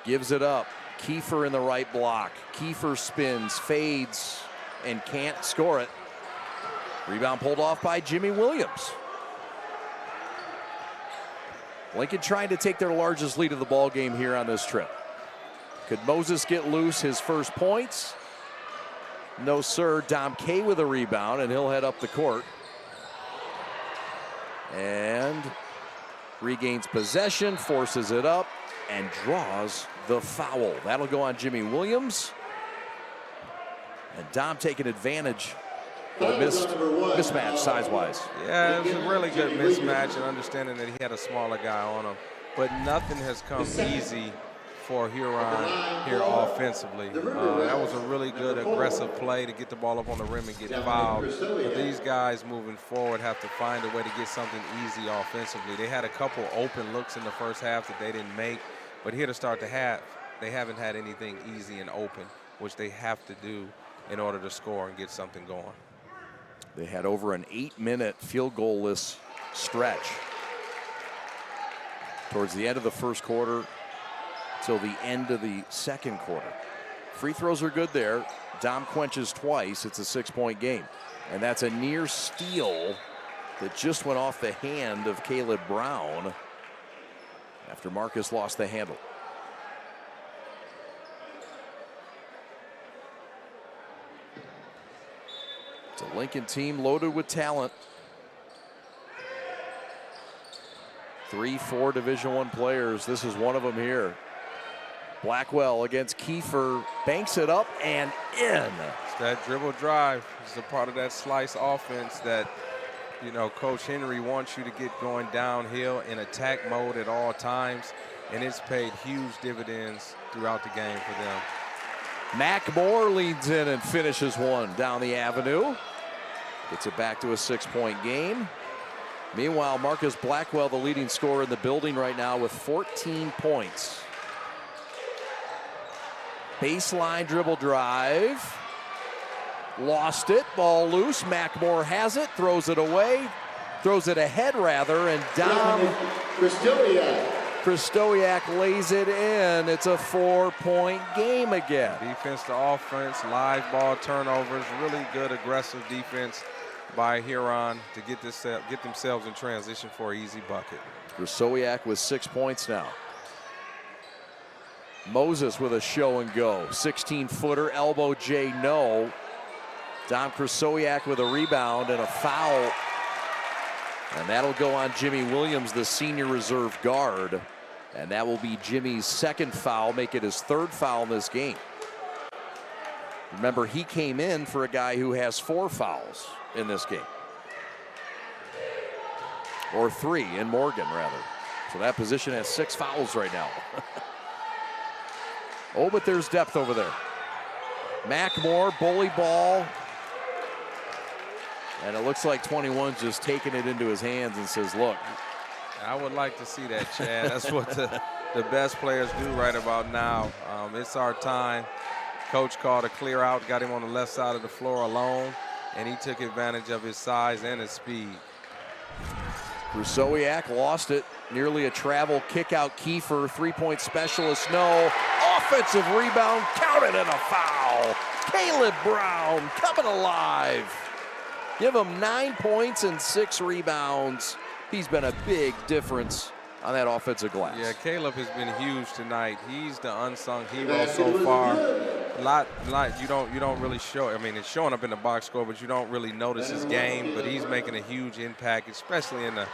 gives it up. Kiefer in the right block. Kiefer spins, fades, and can't score it. Rebound pulled off by Jimmy Williams. Lincoln trying to take their largest lead of the ball game here on this trip. Could Moses get loose his first points? No, sir. Dom K with a rebound, and he'll head up the court. And regains possession, forces it up, and draws the foul. That'll go on Jimmy Williams. And Dom taking advantage of a mismatch size-wise. Yeah, it was a really good mismatch, and understanding that he had a smaller guy on him. But nothing has come easy for Huron here offensively. That was a really good aggressive play to get the ball up on the rim and get fouled. But these guys moving forward have to find a way to get something easy offensively. They had a couple open looks in the first half that they didn't make, but here to start the half, they haven't had anything easy and open, which they have to do in order to score and get something going. They had over an 8-minute field goal-less stretch towards the end of the first quarter till the end of the second quarter. Free throws are good there. Dom quenches twice. It's a 6-point game. And that's a near steal that just went off the hand of Caleb Brown after Marcus lost the handle. It's a Lincoln team loaded with talent. 3-4 Division I players. This is one of them here. Blackwell against Kiefer, banks it up and in. It's that dribble drive. It's a part of that slice offense that, you know, Coach Henry wants you to get going downhill in attack mode at all times, and it's paid huge dividends throughout the game for them. Mac Moore leads in and finishes one down the avenue. Gets it back to a 6-point game. Meanwhile, Marcus Blackwell, the leading scorer in the building right now with 14 points. Baseline dribble drive. Lost it, ball loose. Mackmore has it, throws it away, throws it ahead rather, and Dom Kristowiak lays it in. It's a 4-point game again. Defense to offense, live ball turnovers, really good aggressive defense by Huron to get themselves in transition for an easy bucket. Kristowiak with 6 points now. Moses with a show and go. 16-footer, elbow J, no. Dom Kristowiak with a rebound and a foul. And that'll go on Jimmy Williams, the senior reserve guard. And that will be Jimmy's second foul, make it his third foul in this game. Remember, he came in for a guy who has 4 fouls in this game. Or 3 in Morgan, rather. So that position has 6 fouls right now. Oh, but there's depth over there. Mackmore, bully ball. And it looks like 21's just taking it into his hands and says, look. I would like to see that, Chad. That's what the best players do right about now. It's our time. Coach called a clear out, got him on the left side of the floor alone, and he took advantage of his size and his speed. Kristowiak lost it. Nearly a travel kick out. Kiefer, 3-point specialist, no. Offensive rebound, counted and a foul. Caleb Brown coming alive. Give him 9 points and 6 rebounds. He's been a big difference on that offensive glass. Yeah, Caleb has been huge tonight. He's the unsung hero so far. You don't really show. I mean, it's showing up in the box score, but you don't really notice his game. But he's making a huge impact, especially in the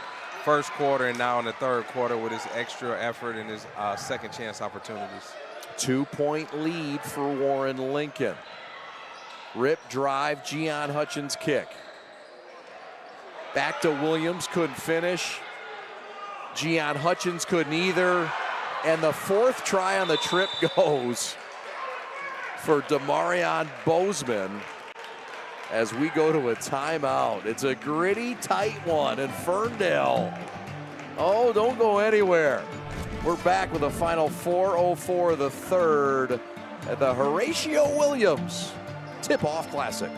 first quarter and now in the third quarter with his extra effort and his second chance opportunities. 2-point lead for Warren Lincoln. Rip drive, Gian Hutchins kick. Back to Williams, couldn't finish. Gian Hutchins couldn't either. And the 4th try on the trip goes for Demarion Bozeman as we go to a timeout. It's a gritty, tight one in Ferndale. Oh, don't go anywhere. We're back with a final 4:04 of the third at the Horatio Williams Tip-Off Classic.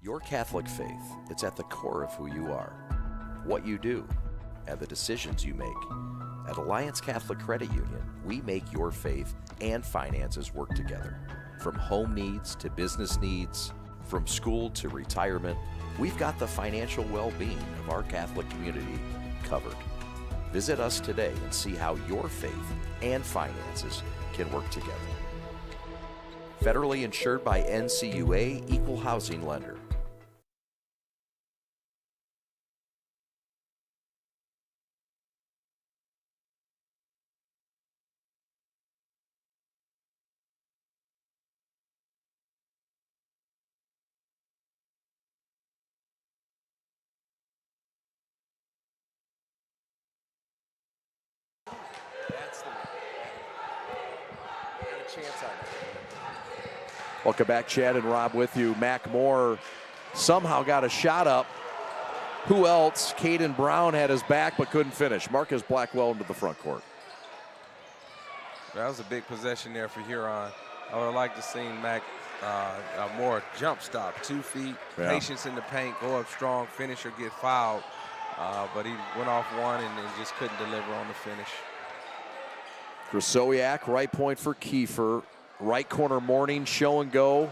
Your Catholic faith, it's at the core of who you are, what you do, and the decisions you make. At Alliance Catholic Credit Union, we make your faith and finances work together. From home needs to business needs, from school to retirement, we've got the financial well-being of our Catholic community covered. Visit us today and see how your faith and finances can work together. Federally insured by NCUA, Equal Housing Lender. Welcome back, Chad and Rob with you. Mackmore somehow got a shot up. Who else? Caden Brown had his back but couldn't finish. Marcus Blackwell into the front court. That was a big possession there for Huron. I would have liked to see Mac a more jump stop, 2 feet, patience in the paint, go up strong, finish or get fouled. But he went off one and just couldn't deliver on the finish. Kristowiak, right point for Kiefer. Right corner Morning, show and go.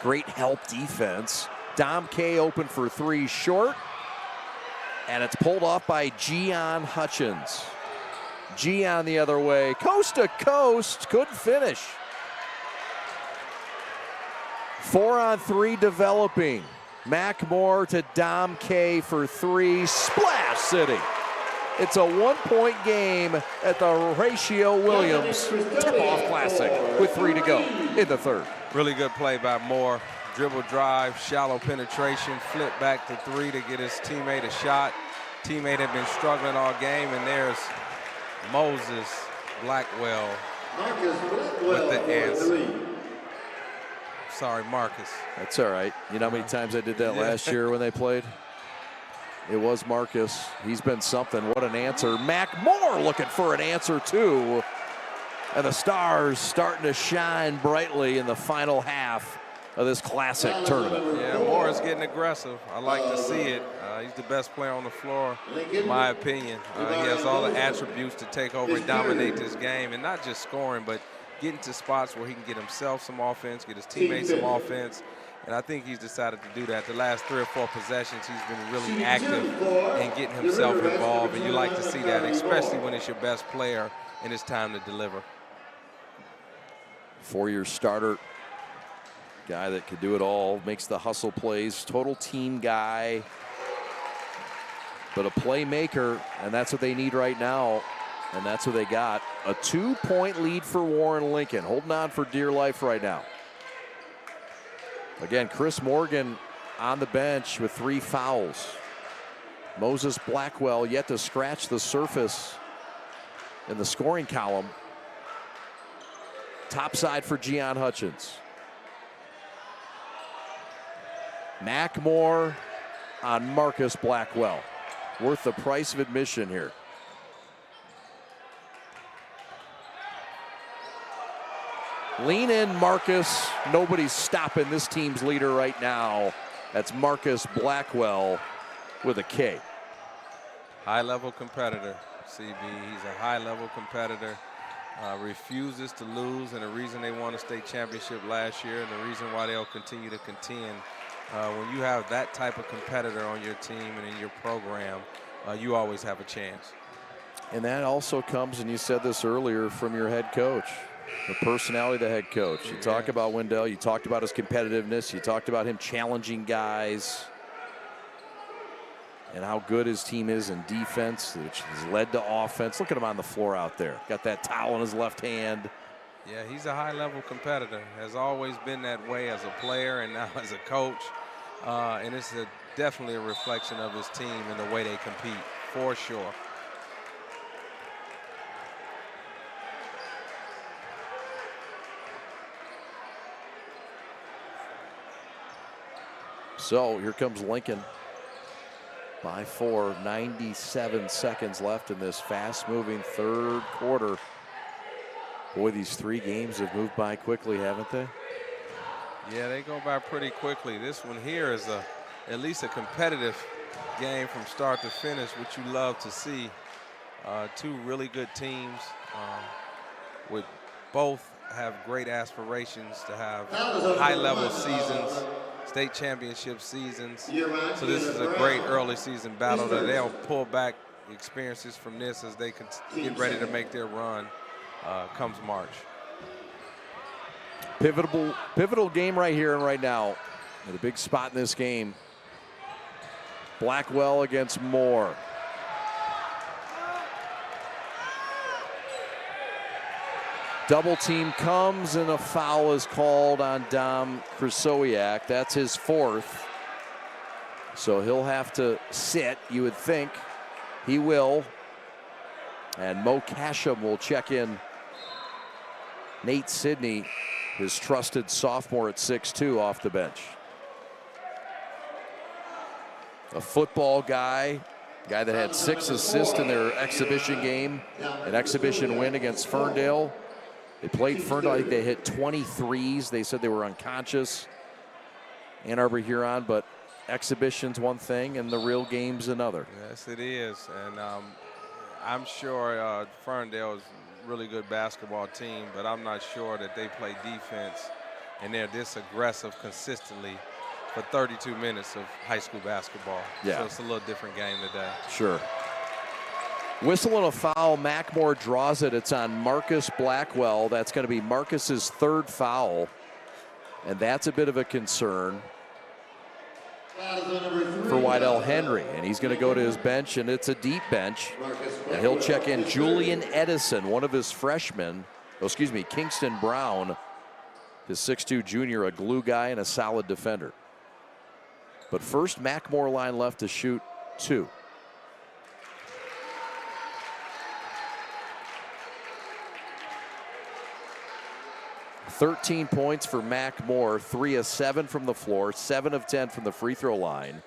Great help defense. Dom K open for 3, short. And it's pulled off by Gian Hutchins. Gian the other way, coast to coast, couldn't finish. 4-on-3 developing. Mackmore to Dom K for 3, Splash City. It's a 1-point game at the Horatio Williams Tip-Off Classic with 3 to go in the third. Really good play by Moore. Dribble drive, shallow penetration, flip back to 3 to get his teammate a shot. Teammate had been struggling all game, and there's Moses Blackwell with the answer. Sorry, Marcus. That's all right. You know how many times I did that last year when they played? It was Marcus. He's been something. What an answer. Mackmore looking for an answer, too. And the stars starting to shine brightly in the final half of this classic tournament. Yeah, Moore is getting aggressive. I like to see it. He's the best player on the floor, in my opinion. He has all the attributes to take over and dominate this game, and not just scoring, but getting to spots where he can get himself some offense, get his teammates some offense. And I think he's decided to do that. The last 3 or 4 possessions, he's been really active in getting himself involved, and you like to see that, especially when it's your best player and it's time to deliver. 4-year starter, guy that could do it all, makes the hustle plays, total team guy, but a playmaker, and that's what they need right now, and that's what they got. A 2-point lead for Warren Lincoln, holding on for dear life right now. Again, Chris Morgan on the bench with 3 fouls. Moses Blackwell yet to scratch the surface in the scoring column. Top side for Gian Hutchins. Mackmore on Marcus Blackwell. Worth the price of admission here. Lean in, Marcus. Nobody's stopping this team's leader right now. That's Marcus Blackwell with a K. High-level competitor, CB. He's a high-level competitor. Refuses to lose, and the reason they won a state championship last year and the reason why they'll continue to contend. When you have that type of competitor on your team and in your program, you always have a chance. And that also comes, and you said this earlier, from your head coach. The personality of the head coach. You talk about Wendell, you talked about his competitiveness, you talked about him challenging guys, and how good his team is in defense, which has led to offense. Look at him on the floor out there. Got that towel in his left hand. Yeah, he's a high-level competitor. Has always been that way as a player and now as a coach. And it's definitely a reflection of his team and the way they compete, for sure. So here comes Lincoln. By 4, 97 seconds left in this fast-moving third quarter. Boy, these 3 games have moved by quickly, haven't they? Yeah, they go by pretty quickly. This one here is at least a competitive game from start to finish, which you love to see. 2 really good teams with both have great aspirations to have high-level seasons, state championship seasons. So this is a great early season battle that they'll pull back experiences from this as they can get ready to make their run comes March. Pivotal game right here and right now. With a big spot in this game. Blackwell against Moore. Double team comes and a foul is called on Dom Krasowiak. That's his 4th. So he'll have to sit, you would think. He will. And Mo Casham will check in. Nate Sidney, his trusted sophomore at 6'2", off the bench. A football guy that had 6 assists in their exhibition game, an exhibition win against Ferndale. They played Ferndale, I think they hit 23s. They said they were unconscious. Ann Arbor Huron, but exhibition's one thing and the real game's another. Yes, it is. And I'm sure Ferndale is a really good basketball team, but I'm not sure that they play defense and they're this aggressive consistently for 32 minutes of high school basketball. Yeah. So it's a little different game today. Sure. Whistle and a foul. Mackmore draws it. It's on Marcus Blackwell. That's going to be Marcus's 3rd foul. And that's a bit of a concern for Wydell Henry. And he's going to go to his bench, and it's a deep bench. And he'll check in Julian Edison, one of his freshmen. Oh, excuse me, Kingston Brown, his 6'2" junior, a glue guy and a solid defender. But first, Mackmore line left to shoot 2. $13 points for Mackmore, 3 of 7 from the floor, 7 of 10 from the free throw line,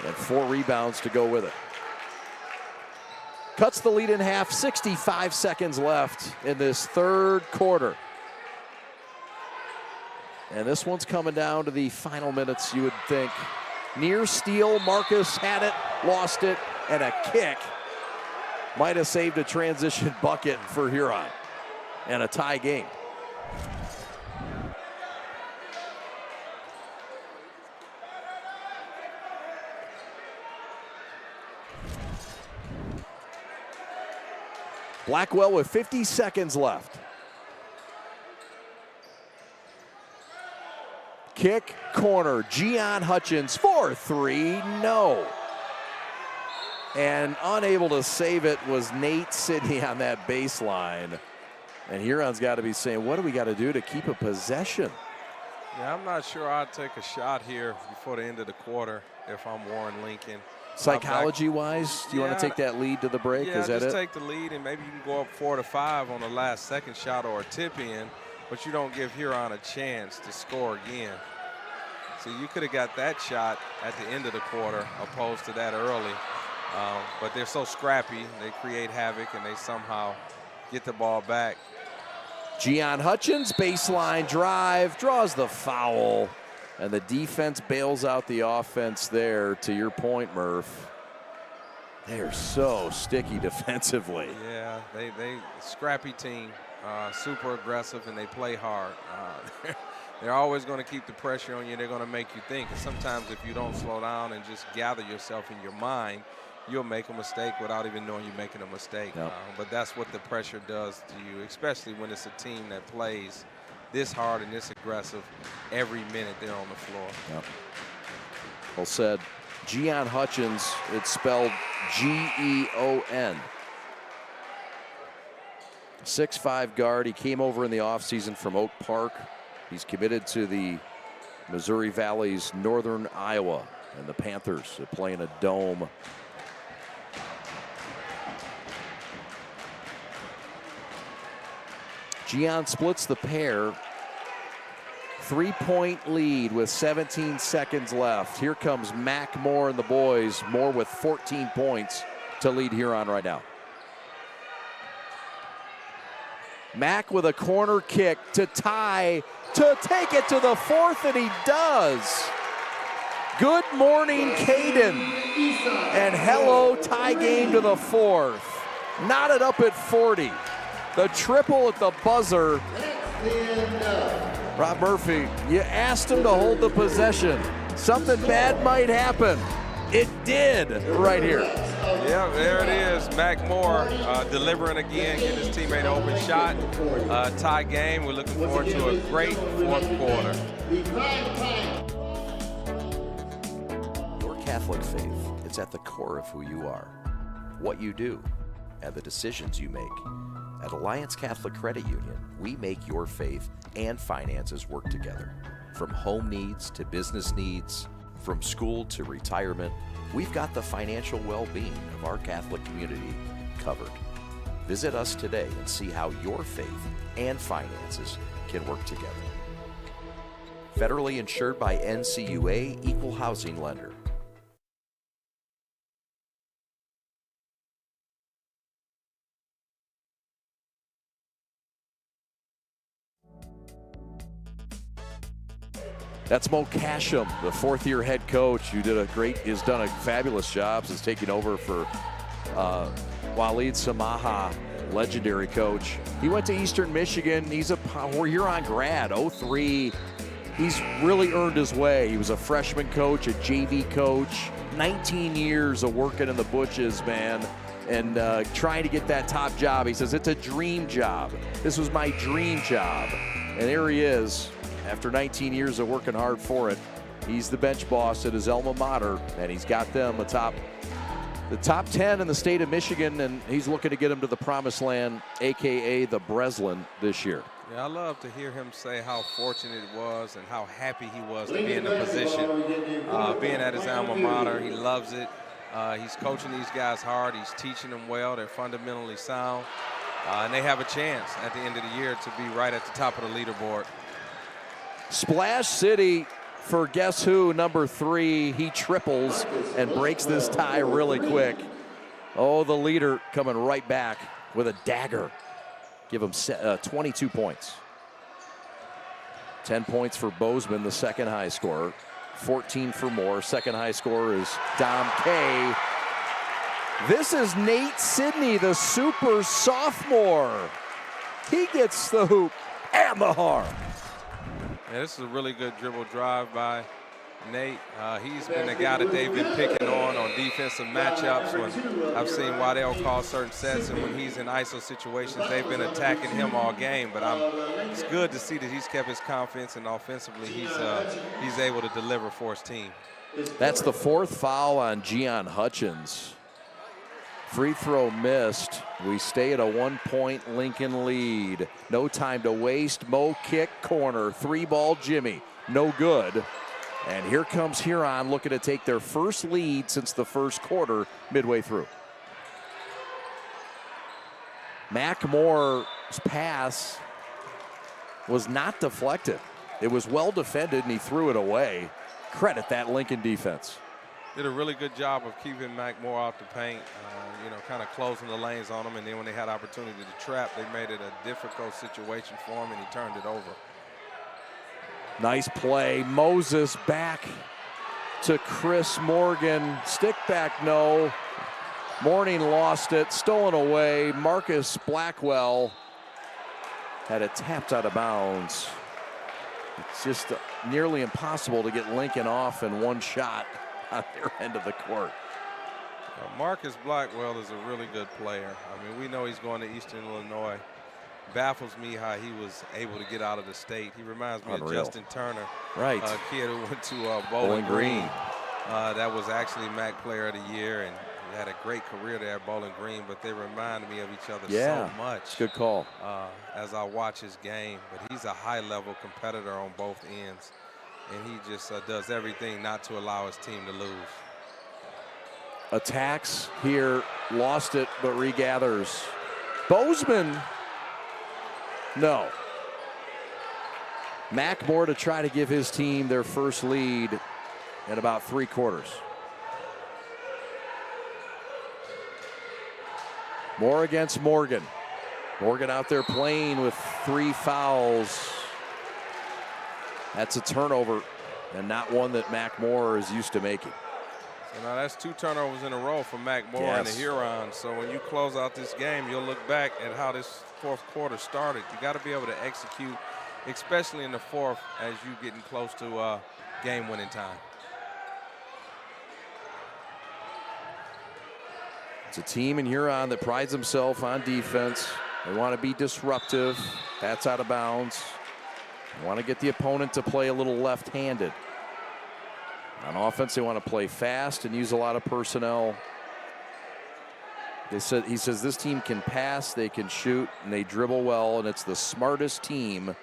and 4 rebounds to go with it. cuts the lead in half, 65 seconds left in this third quarter. And this one's coming down to the final minutes, you would think. Near steal, Marcus had it, lost it, and a kick might have saved a transition bucket for Huron and a tie game. Blackwell with 50 seconds left. Kick, corner, Gian Hutchins for three, no. And unable to save it was Nate Sidney on that baseline. And Huron's got to be saying, what do we got to do to keep a possession? Yeah, I'm not sure I'd take a shot here before the end of the quarter if I'm Warren Lincoln. Psychology-wise, do you want to take that lead to the break? Yeah, is that just it? Take the lead, and maybe you can go up 4-5 on the last second shot or a tip in, but you don't give Huron a chance to score again. So you could have got that shot at the end of the quarter opposed to that early. But they're so scrappy, they create havoc, and they somehow get the ball back. Gian Hutchins, baseline drive, draws the foul, and the defense bails out the offense there. To your point, Murph, they're so sticky defensively. Yeah, they scrappy team, super aggressive, and they play hard. They're always going to keep the pressure on you. They're going to make you think. And sometimes if you don't slow down and just gather yourself in your mind, you'll make a mistake without even knowing you're making a mistake. Yep. But that's what the pressure does to you, especially when it's a team that plays this hard and this aggressive every minute they're on the floor. Yep. Well said. Gian Hutchins, it's spelled G-E-O-N. 6'5" guard. He came over in the offseason from Oak Park. He's committed to the Missouri Valley's Northern Iowa, and the Panthers are playing a dome. Gian splits the pair. 3-point lead with 17 seconds left. Here comes Mac Moore and the boys. Moore with 14 points to lead Huron right now. Mac with a corner kick to tie, to take it to the fourth, and he does. Good morning, Caden. And hello, tie game to the fourth. Knotted up at 40. The triple at the buzzer. Rob Murphy, you asked him to hold the possession. Something bad might happen. It did right here. Yeah, there it is. Mac Moore delivering again, getting his teammate an open shot. Tie game. We're looking forward to a great fourth quarter. Your Catholic faith, it's at the core of who you are, what you do, and the decisions you make. At Alliance Catholic Credit Union, we make your faith and finances work together. From home needs to business needs, from school to retirement, we've got the financial well-being of our Catholic community covered. Visit us today and see how your faith and finances can work together. Federally insured by NCUA, Equal Housing Lender. That's Mo Casham, the fourth-year head coach, who has done a fabulous job since taking over for Waleed Samaha, legendary coach. He went to Eastern Michigan. He's a Huron grad, 03. He's really earned his way. He was a freshman coach, a JV coach, 19 years of working in the bushes, man, and trying to get that top job. He says, it's a dream job. This was my dream job. And there he is. After 19 years of working hard for it, he's the bench boss at his alma mater, and he's got them the top 10 in the state of Michigan, and he's looking to get them to the promised land, a.k.a. the Breslin, this year. Yeah, I love to hear him say how fortunate it was and how happy he was to be in the position, being at his alma mater. He loves it. He's coaching these guys hard. He's teaching them well. They're fundamentally sound, and they have a chance at the end of the year to be right at the top of the leaderboard. Splash City for guess who, number 3. He triples and breaks this tie really quick. Oh, the leader coming right back with a dagger. Give him 22 points. 10 points for Bozeman, the second high scorer. 14 for Moore. Second high scorer is Dom K. This is Nate Sidney, the super sophomore. He gets the hoop and the harm. Yeah, this is a really good dribble drive by Nate. He's been the guy that they've been picking on defensive matchups when I've seen Waddell call certain sets, and when he's in ISO situations, they've been attacking him all game. But it's good to see that he's kept his confidence, and offensively he's able to deliver for his team. That's the fourth foul on Gian Hutchins. Free throw missed. We stay at a 1-point Lincoln lead. No time to waste. Mo kick corner. 3-ball Jimmy. No good. And here comes Huron looking to take their first lead since the first quarter midway through. Mac Moore's pass was not deflected. It was well defended and he threw it away. Credit that Lincoln defense. Did a really good job of keeping Mac Moore out the paint, kind of closing the lanes on him. And then when they had opportunity to trap, they made it a difficult situation for him and he turned it over. Nice play. Moses back to Chris Morgan. Stick back, no. Morning lost it. Stolen away. Marcus Blackwell had it tapped out of bounds. It's just nearly impossible to get Lincoln off in one shot on their end of the court. Marcus Blackwell is a really good player. I mean, we know he's going to Eastern Illinois. Baffles me how he was able to get out of the state. He reminds me of Justin Turner, right? A kid who went to Bowling Green. That was actually MAC Player of the Year, and he had a great career there at Bowling Green. But they remind me of each other so much. Good call. As I watch his game, but he's a high-level competitor on both ends, and he just does everything not to allow his team to lose. Attacks here, lost it, but regathers. Bozeman. No. Mac Moore to try to give his team their first lead in about 3 quarters. Moore against Morgan. Morgan out there playing with 3 fouls. That's a turnover, and not one that Mac Moore is used to making. So now that's 2 turnovers in a row for Mac Moore and the Huron. So when you close out this game, you'll look back at how this 4th quarter started. You got to be able to execute, especially in the 4th, as you're getting close to game-winning time. It's a team in Huron that prides themselves on defense. They want to be disruptive. That's out of bounds. They want to get the opponent to play a little left-handed. On offense, they want to play fast and use a lot of personnel. He says this team can pass, they can shoot, and they dribble well, and it's the smartest team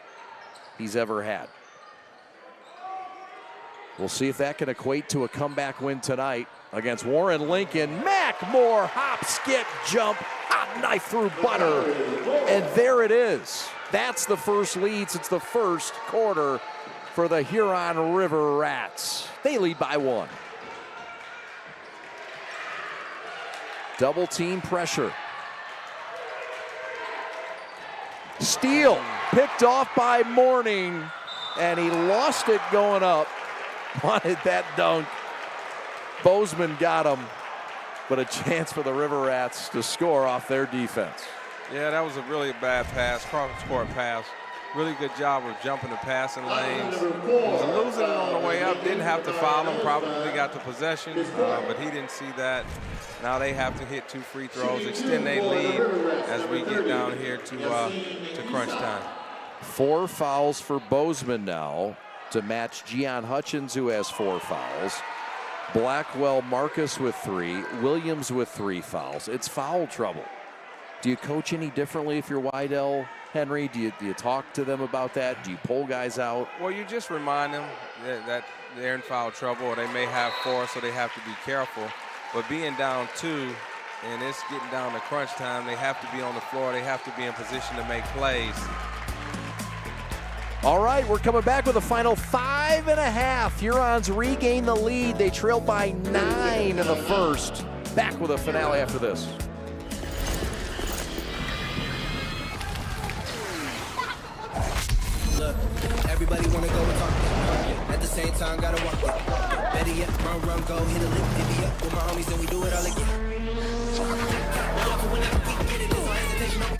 he's ever had. We'll see if that can equate to a comeback win tonight against Warren Lincoln. Mac Moore, hop, skip, jump, hot knife through butter, and there it is. That's the first lead since the first quarter for the Huron River Rats. They lead by 1. Double team pressure. Steal picked off by Morning, and he lost it going up. Wanted that dunk. Bozeman got him, but a chance for the River Rats to score off their defense. Yeah, that was a really bad pass, cross-court pass. Really good job of jumping the passing lanes. He was losing it on the way up, didn't have to foul him, probably got the possession, but he didn't see that. Now they have to hit 2 free throws, extend their lead as we get down here to crunch time. 4 fouls for Bozeman now to match Gian Hutchins, who has 4 fouls. Blackwell, Marcus with 3, Williams with 3 fouls. It's foul trouble. Do you coach any differently if you're Waddell, Henry? Do you talk to them about that? Do you pull guys out? Well, you just remind them that they're in foul trouble, or they may have 4, so they have to be careful. But being down 2, and it's getting down to crunch time, they have to be on the floor. They have to be in position to make plays. All right, we're coming back with a final 5.5. Hurons regain the lead. They trailed by 9 in the first. Back with a finale after this. Look, everybody wanna go and talk. At the same time, gotta walk it. Better yet, run, go, hit a lick, divvy up with my homies, and we do it all again. Whenever we get it, there's no hesitation.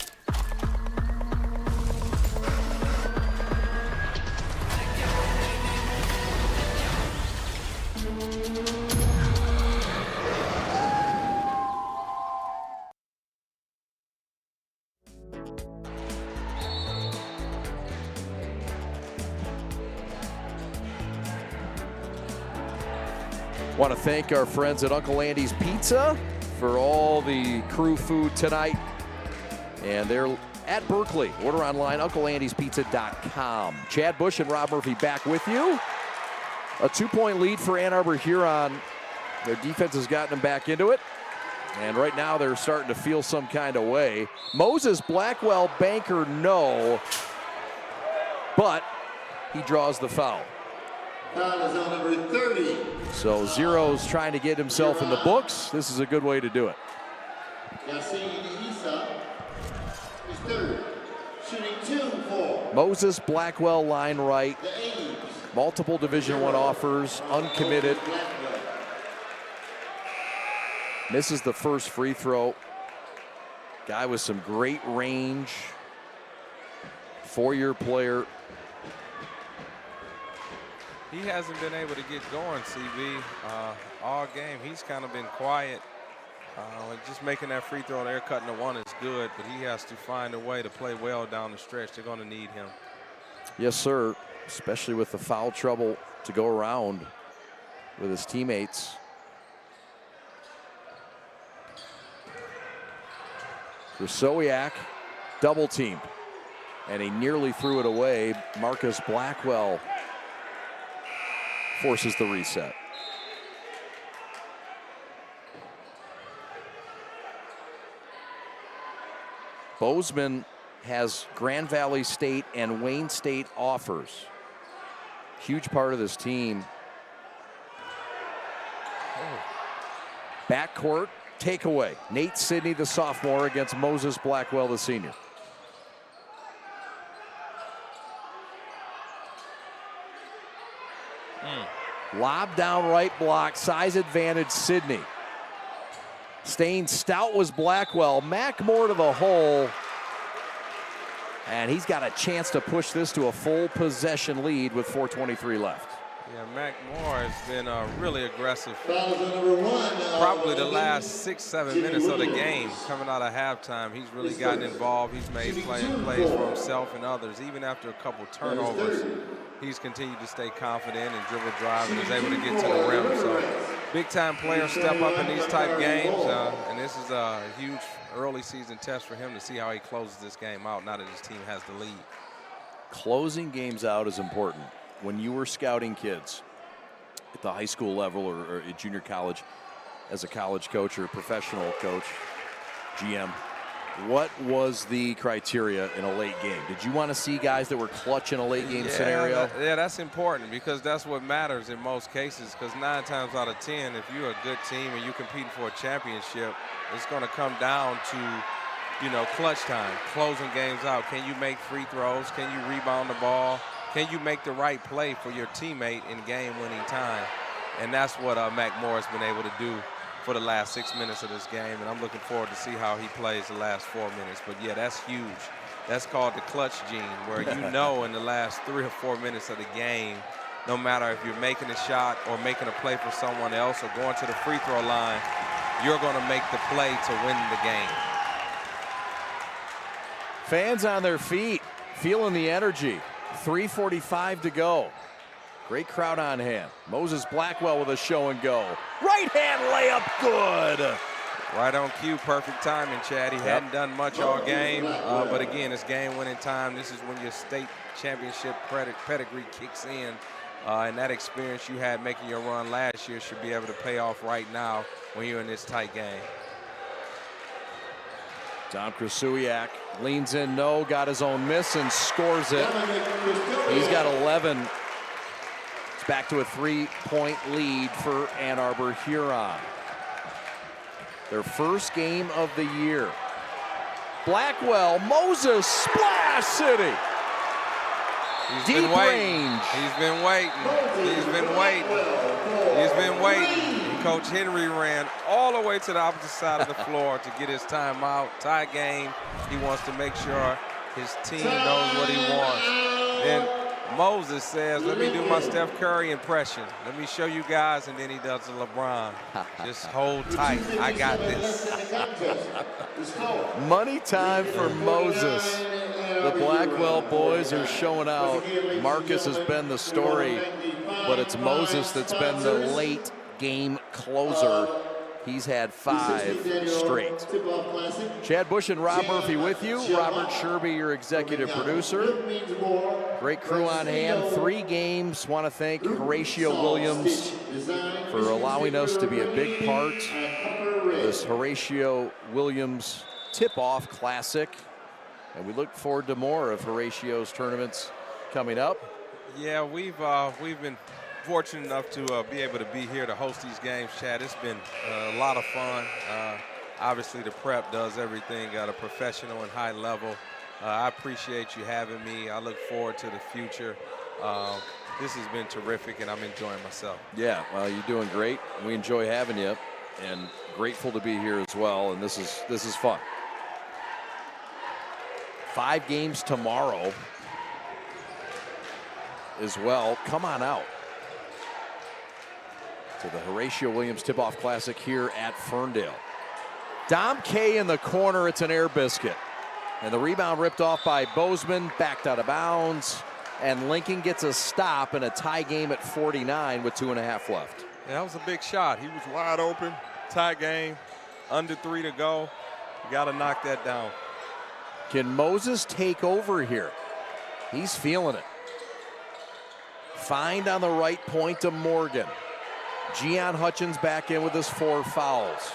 Want to thank our friends at Uncle Andy's Pizza for all the crew food tonight. And they're at Berkeley. Order online, UncleAndysPizza.com. Chad Bush and Rob Murphy back with you. A 2-point lead for Ann Arbor Huron. Their defense has gotten them back into it. And right now they're starting to feel some kind of way. Moses Blackwell, banker, no. But he draws the foul. Foul is on number 30. So Zero's trying to get himself in the books. This is a good way to do it. Yassine Issa is third, shooting 2-4. Moses Blackwell, line right. The A's. Multiple Division I offers, uncommitted. Misses the first free throw. Guy with some great range. 4-year player. He hasn't been able to get going, CB, all game. He's kind of been quiet. Just making that free throw there, cutting the one is good, but he has to find a way to play well down the stretch. They're going to need him. Yes, sir, especially with the foul trouble to go around with his teammates. Krasowiak double teamed, and he nearly threw it away. Marcus Blackwell forces the reset. Bozeman has Grand Valley State and Wayne State offers. Huge part of this team. Backcourt takeaway. Nate Sidney, the sophomore, against Moses Blackwell, the senior. Lob down right block, size advantage Sidney. Staying stout was Blackwell. Mac Moore to the hole. And he's got a chance to push this to a full possession lead with 4:23 left. Yeah, Mac Moore has been really aggressive. Foul is on number 1. Probably the last 6-7 minutes of the game coming out of halftime. He's really gotten involved. He's made plays for himself and others. Even after a couple turnovers, he's continued to stay confident and dribble drive and is able to get to the rim. So big-time players step up in these type games, and this is a huge early season test for him to see how he closes this game out now that his team has the lead. Closing games out is important. When you were scouting kids at the high school level or at junior college as a college coach or a professional coach, GM, what was the criteria in a late game? Did you want to see guys that were clutch in a late game scenario? That's important because that's what matters in most cases, because 9 times out of 10, if you're a good team and you're competing for a championship, it's going to come down to, clutch time, closing games out. Can you make free throws? Can you rebound the ball? Can you make the right play for your teammate in game-winning time? And that's what Mac Moore has been able to do for the last 6 minutes of this game, and I'm looking forward to see how he plays the last 4 minutes. But yeah, that's huge. That's called the clutch gene, where in the last 3 or 4 minutes of the game, no matter if you're making a shot or making a play for someone else or going to the free throw line, you're going to make the play to win the game. Fans on their feet, feeling the energy. 3:45 to go. Great crowd on hand. Moses Blackwell with a show and go. Right hand layup, good. Right on cue, perfect timing, Chad. He hadn't done much all game, but again, it's game-winning time. This is when your state championship pedigree kicks in, and that experience you had making your run last year should be able to pay off right now when you're in this tight game. Tom Krasowiak leans in, got his own miss and scores it. He's got 11. It's back to a 3-point lead for Ann Arbor Huron. Their first game of the year. Blackwell, Moses, Splash City. He's Deep been waiting. range. He's been waiting. He's been waiting. He's been waiting. Coach Henry ran all the way to the opposite side of the floor to get his timeout. Tie game. He wants to make sure his team knows what he wants. Then Moses says, let me do my Steph Curry impression. Let me show you guys, and then he does the LeBron. Just hold tight. I got this. Money time for Moses. The Blackwell boys are showing out. Marcus has been the story, but it's Moses that's been the late game closer. He's had 5 straight. Chad Bush and Rob Murphy with you. Robert Sherby, your executive producer. Great crew on hand. 3 games. Want to thank Horatio Williams for allowing us to be a big part of this Horatio Williams Tip-Off Classic. And we look forward to more of Horatio's tournaments coming up. Yeah, we've been fortunate enough to be able to be here to host these games, Chad. It's been a lot of fun. Obviously, the prep does everything at a professional and high level. I appreciate you having me. I look forward to the future. This has been terrific, and I'm enjoying myself. Yeah, well, you're doing great. We enjoy having you, and grateful to be here as well. And this is fun. 5 games tomorrow as well. Come on out to the Horatio Williams Tip-Off Classic here at Ferndale. Dom K in the corner. It's an air biscuit. And the rebound ripped off by Bozeman, backed out of bounds. And Lincoln gets a stop in a tie game at 49 with 2.5 left. Yeah, that was a big shot. He was wide open, tie game, under 3 to go. You got to knock that down. Can Moses take over here? He's feeling it. Find on the right point to Morgan. Gian Hutchins back in with his 4 fouls.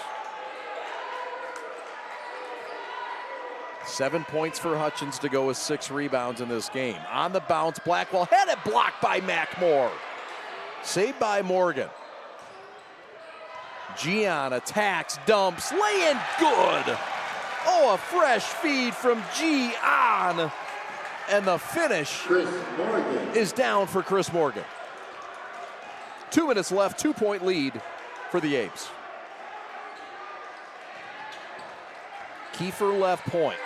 7 points for Hutchins to go with 6 rebounds in this game. On the bounce, Blackwell had it blocked by Mackmore. Saved by Morgan. Gian attacks, dumps, lay in good. Oh, a fresh feed from Gian. And the finish is down for Chris Morgan. 2 minutes left, 2-point lead for the Apes. Kiefer left point.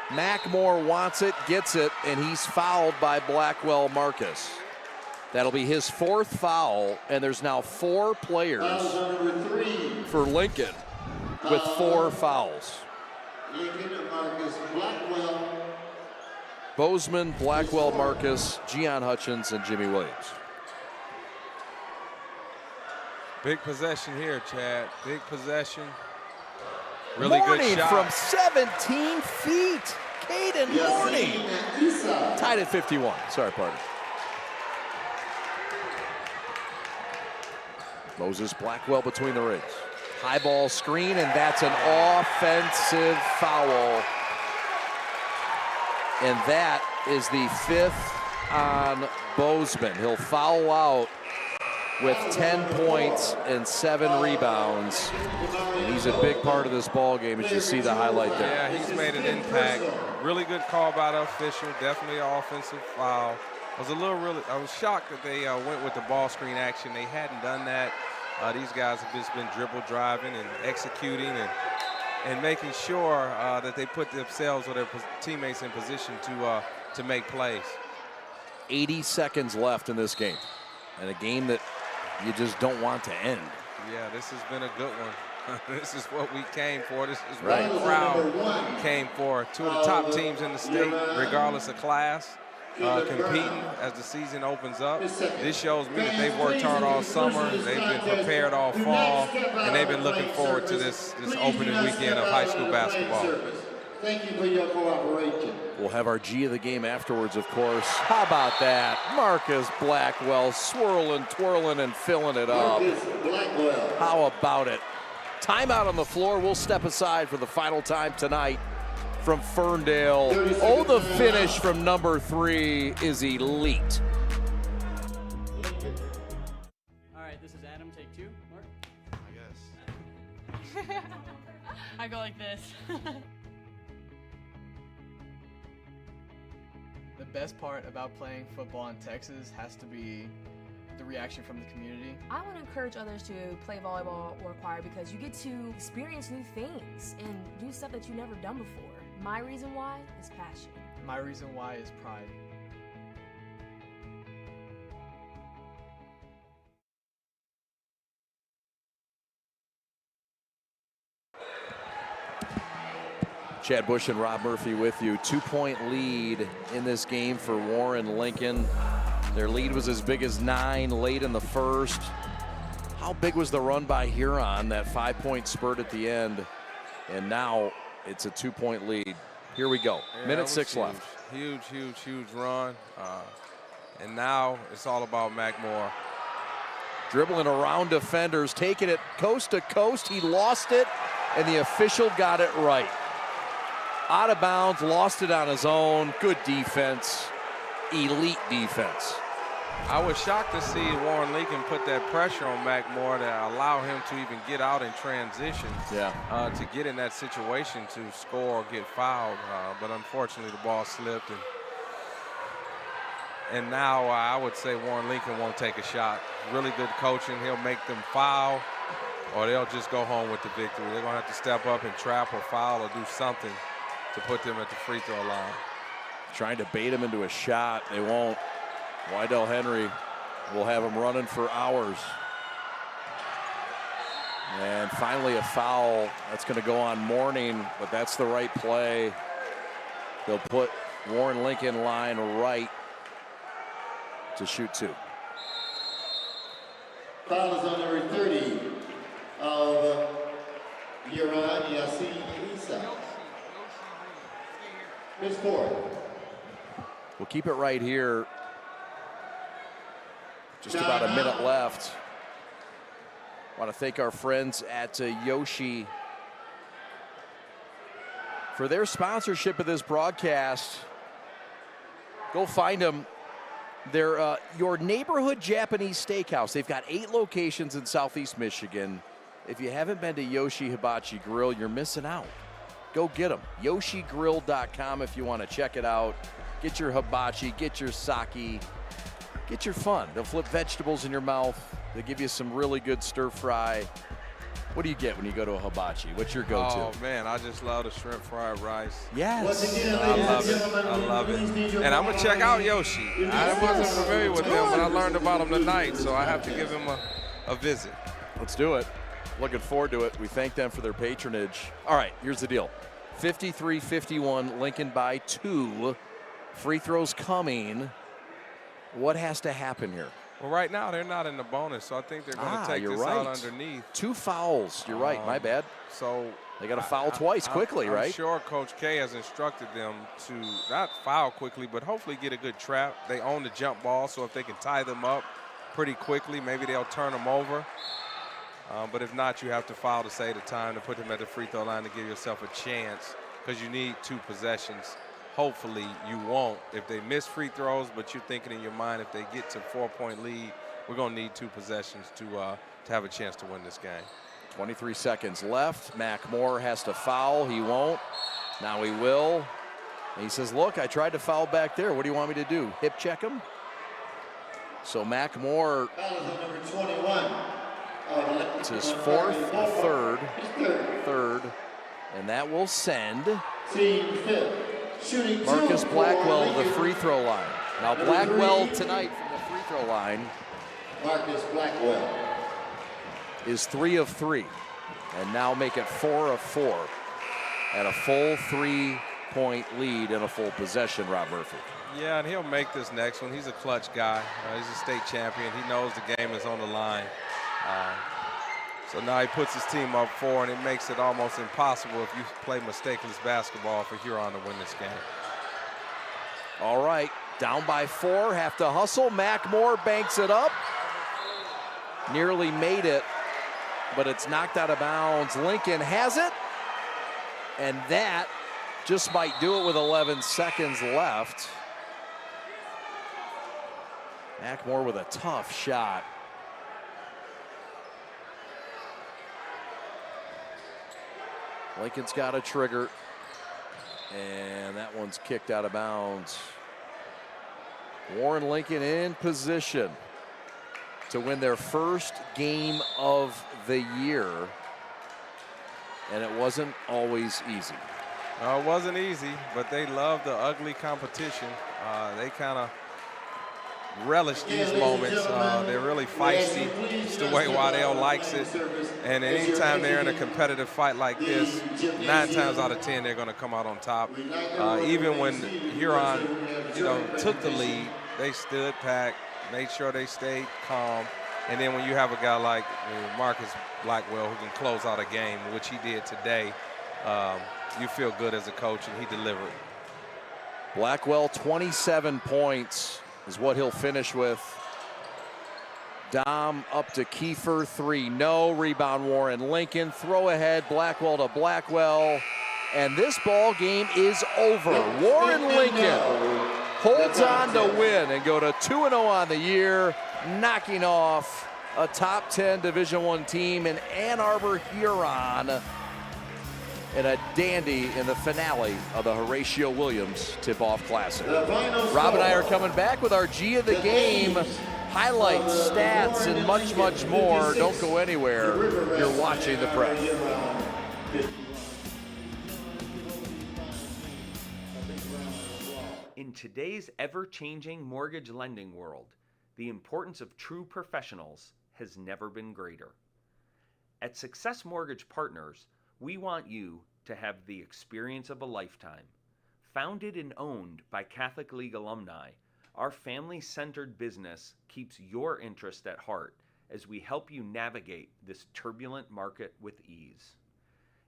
Mackmore wants it, gets it, and he's fouled by Blackwell Marcus. That'll be his 4th foul, and there's now 4 players for Lincoln with 4 fouls. Bozeman, Blackwell Marcus, Gian Hutchins, and Jimmy Williams. Big possession here, Chad. Big possession. Really Morning good shot. from 17 feet. Caden Morning. Tied at 51. Sorry, partner. Moses Blackwell between the rings. High ball screen, and that's an offensive foul. And that is the 5th on Bozeman. He'll foul out with 10 points and 7 rebounds. And he's a big part of this ball game, as you see the highlight there. Yeah, he's made an impact. Really good call by the official. Definitely an offensive foul. I was shocked that they went with the ball screen action. They hadn't done that. These guys have just been dribble driving and executing and making sure that they put themselves or their teammates in position to make plays. 80 seconds left in this game, and a game that you just don't want to end. Yeah, this has been a good one. This is what we came for. This is what the crowd came for. 2 of the top teams in the state, regardless of class, competing as the season opens up. This shows me that they've worked hard all summer. They've been prepared all fall, and they've been looking forward to this opening weekend of high school basketball. Thank you for your cooperation. We'll have our G of the game afterwards, of course. How about that? Marcus Blackwell swirling, twirling, and filling it up. How about it? Timeout on the floor. We'll step aside for the final time tonight from Ferndale. Oh, the finish from number 3 is elite. All right, this is Adam. Take 2. Mark? I guess. I go like this. The best part about playing football in Texas has to be the reaction from the community. I want to encourage others to play volleyball or choir because you get to experience new things and do stuff that you've never done before. My reason why is passion. My reason why is pride. Chad Bush and Rob Murphy with you. 2-point lead in this game for Warren Lincoln. Their lead was as big as 9 late in the first. How big was the run by Huron, that 5-point spurt at the end? And now it's a 2-point lead. Here we go. Yeah, Minute 6 left. Huge run. And now it's all about Mac Moore. Dribbling around defenders, taking it coast to coast. He lost it, and the official got it right. Out of bounds, lost it on his own. Good defense, elite defense. I was shocked to see Warren Lincoln put that pressure on Mac Moore to allow him to even get out in transition. Yeah. To get in that situation to score or get fouled. But unfortunately, the ball slipped. And now I would say Warren Lincoln won't take a shot. Really good coaching. He'll make them foul, or they'll just go home with the victory. They're going to have to step up and trap or foul or do something to put them at the free throw line. Trying to bait him into a shot. They won't. Wydell Henry will have him running for hours. And finally a foul. That's going to go on Mourning, but that's the right play. They'll put Warren Lincoln line right to shoot 2. Foul is on number 30 of Huron, Yasin Isa. Miss 4. We'll keep it right here. Just about a minute left. I want to thank our friends at Yoshi for their sponsorship of this broadcast. Go find them. They're your neighborhood Japanese steakhouse. They've got 8 locations in Southeast Michigan. If you haven't been to Yoshi Hibachi Grill, you're missing out. Go get them. YoshiGrill.com if you want to check it out. Get your hibachi, get your sake, get your fun. They'll flip vegetables in your mouth. They give you some really good stir fry. What do you get when you go to a hibachi? What's your go-to? Oh, man, I just love the shrimp fried rice. Yes. I love it. I love it. And I'm going to check out Yoshi. I wasn't familiar with them, but I learned about him tonight, so I have to give him a visit. Let's do it. Looking forward to it. We thank them for their patronage. All right, here's the deal. 53-51, Lincoln by 2. Free throws coming. What has to happen here? Well, right now they're not in the bonus, so I think they're going to take this out underneath. 2 fouls. You're right. My bad. So they got to foul twice quickly, right? I'm sure Coach K has instructed them to not foul quickly, but hopefully get a good trap. They own the jump ball, so if they can tie them up pretty quickly, maybe they'll turn them over. But if not, you have to foul to save the time to put them at the free throw line to give yourself a chance, because you need 2 possessions. Hopefully you won't if they miss free throws, but you're thinking in your mind if they get to 4-point lead, we're going to need 2 possessions to have a chance to win this game. 23 seconds left. Mac Moore has to foul. He won't. Now he will. And he says, look, I tried to foul back there. What do you want me to do? Hip check him? So Mac Moore, Number 21. it's his 4th or 3rd. And that will send Marcus Blackwell to the free throw line. Now Blackwell tonight from the free throw line. Marcus Blackwell is 3 of 3. And now make it 4 of 4 at a full 3-point lead and a full possession, Rob Murphy. Yeah, and he'll make this next one. He's a clutch guy. He's a state champion. He knows the game is on the line. So now he puts his team up 4, and it makes it almost impossible if you play mistakeless basketball for Huron to win this game. All right, down by 4, have to hustle. Mac Moore banks it up. Nearly made it, but it's knocked out of bounds. Lincoln has it, and that just might do it with 11 seconds left. Mac Moore with a tough shot. Lincoln's got a trigger. And that one's kicked out of bounds. Warren Lincoln in position to win their first game of the year. And it wasn't always easy. It wasn't easy, but they love the ugly competition. They kind of relish these moments. They're really feisty. It's the way Waddell likes it. And anytime they're in a competitive fight like this, 9 times out of 10, they're going to come out on top. Even when Huron, took the lead, they stood back, made sure they stayed calm. And then when you have a guy like Marcus Blackwell who can close out a game, which he did today, you feel good as a coach, and he delivered. Blackwell, 27 points is what he'll finish with. Dom up to Kiefer, 3. No. Rebound Warren Lincoln. Throw ahead, Blackwell to Blackwell. And this ball game is over. Warren Lincoln holds on to win and go to 2-0 on the year, knocking off a top 10 Division I team in Ann Arbor, Huron, and a dandy in the finale of the Horatio Williams Tip-Off Classic. Rob and I are coming back with our G of the game, highlights, stats, and much, much more. Don't go anywhere. You're watching the Prep. In today's ever-changing mortgage lending world, the importance of true professionals has never been greater. At Success Mortgage Partners, we want you to have the experience of a lifetime. Founded and owned by Catholic League alumni, our family-centered business keeps your interest at heart as we help you navigate this turbulent market with ease.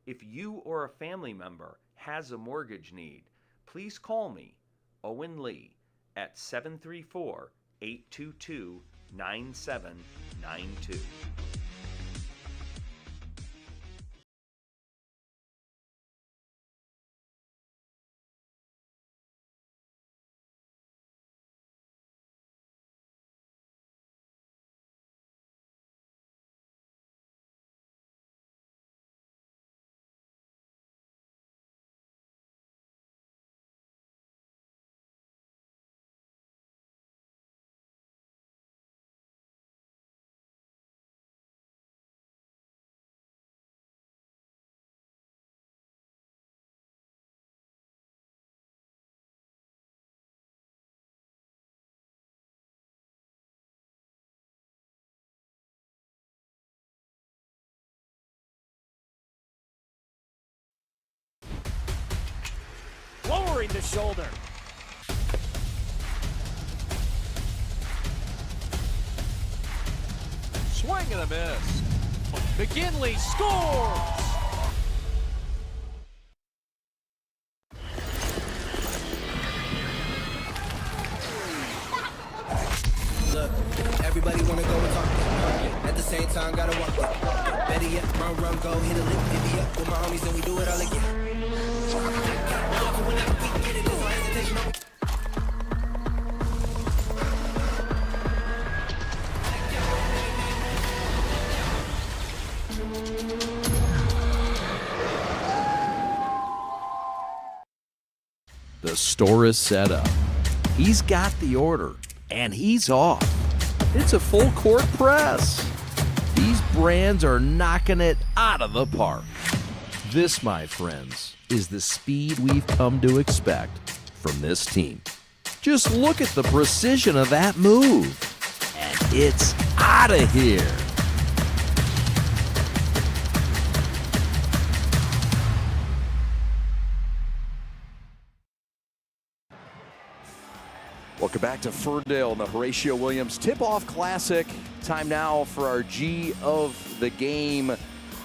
If you or a family member has a mortgage need, please call me, Owen Lee, at 734-822-9792. Lowering the shoulder. Swing and a miss. McGinley scores! Look, everybody wanna go and talk. At the same time, gotta walk it. Better yet, run, go, hit a lick, divvy up with my homies, and we do it all again. The store is set up. He's got the order, and he's off. It's a full court press. These brands are knocking it out of the park. This, my friends, is the speed we've come to expect from this team. Just look at the precision of that move. And it's out of here. Welcome back to Ferndale in the Horatio Williams Tip-Off Classic. Time now for our G of the game,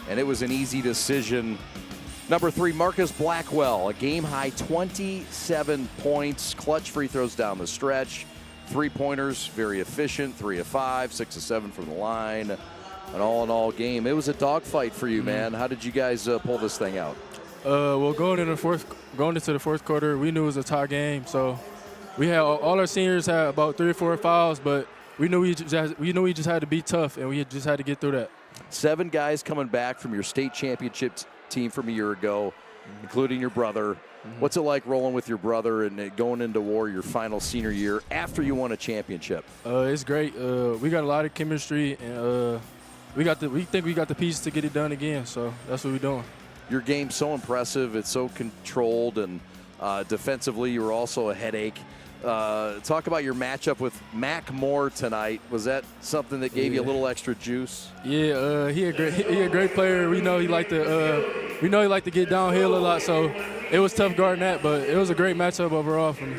and it was an easy decision. Number 3, Marcus Blackwell, a game-high 27 points, clutch free throws down the stretch, 3-pointers, very efficient, 3 of 5, 6 of 7 from the line, an all-in-all game. It was a dogfight for you, man. How did you guys pull this thing out? Well, going into the fourth quarter, we knew it was a tie game, so we had all our seniors had about 3 or 4 fouls, but we knew we just had to be tough, and we just had to get through that. 7 guys coming back from your state championship team from a year ago, including your brother. What's it like rolling with your brother and going into war your final senior year after you won a championship? It's great. We got a lot of chemistry, and we think we got the pieces to get it done again. So that's what we're doing. Your game's so impressive. It's so controlled, and defensively, you were also a headache. Talk about your matchup with Mac Moore tonight. Was that something that gave you a little extra juice? Yeah, he a great player. We know he liked to get downhill a lot, so it was tough guarding that, but it was a great matchup overall for me.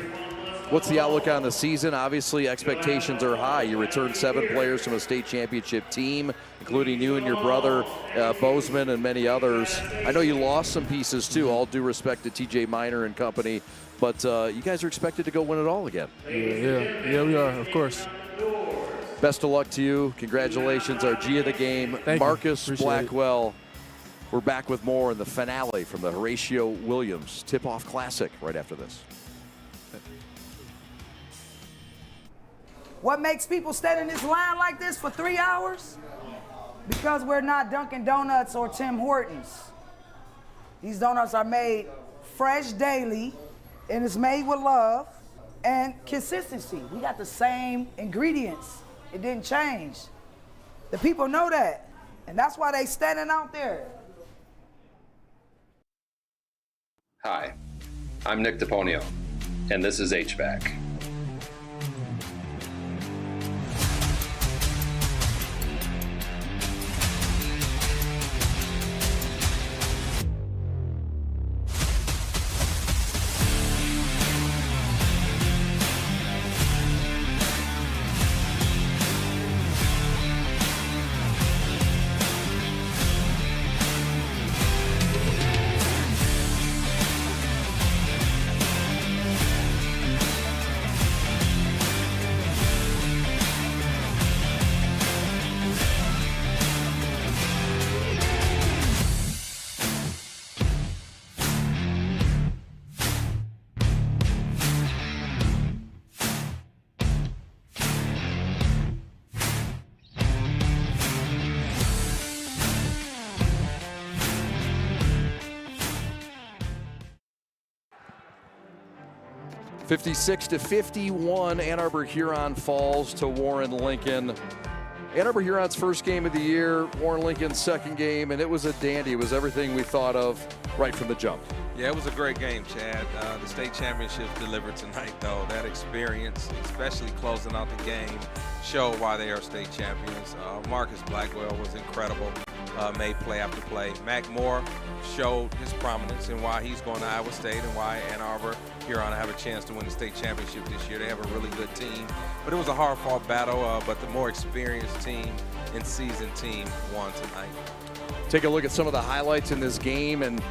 What's the outlook on the season? Obviously, expectations are high. You returned 7 players from a state championship team, including you and your brother, Bozeman, and many others. I know you lost some pieces, too, all due respect to TJ Miner and company, but you guys are expected to go win it all again. Yeah, we are, of course. Best of luck to you. Congratulations, our G of the game, Thank Marcus you. Blackwell. We're back with more in the finale from the Horatio Williams Tip-Off Classic right after this. What makes people stand in this line like this for 3 hours? Because we're not Dunkin' Donuts or Tim Hortons. These donuts are made fresh daily, and it's made with love and consistency. We got the same ingredients. It didn't change. The people know that, and that's why they standing out there. Hi, I'm Nick DePonio, and this is HVAC. (56-51), Ann Arbor Huron falls to Warren Lincoln. Ann Arbor Huron's first game of the year, Warren Lincoln's second game, and it was a dandy. It was everything we thought of right from the jump. Yeah, it was a great game, Chad. The state championship delivered tonight, though. That experience, especially closing out the game, showed why they are state champions. Marcus Blackwell was incredible, made play after play. Mac Moore showed his prominence and why he's going to Iowa State and why Ann Arbor Huron have a chance to win the state championship this year. They have a really good team, but it was a hard-fought battle, but the more experienced team and seasoned team won tonight. Take a look at some of the highlights in this game, and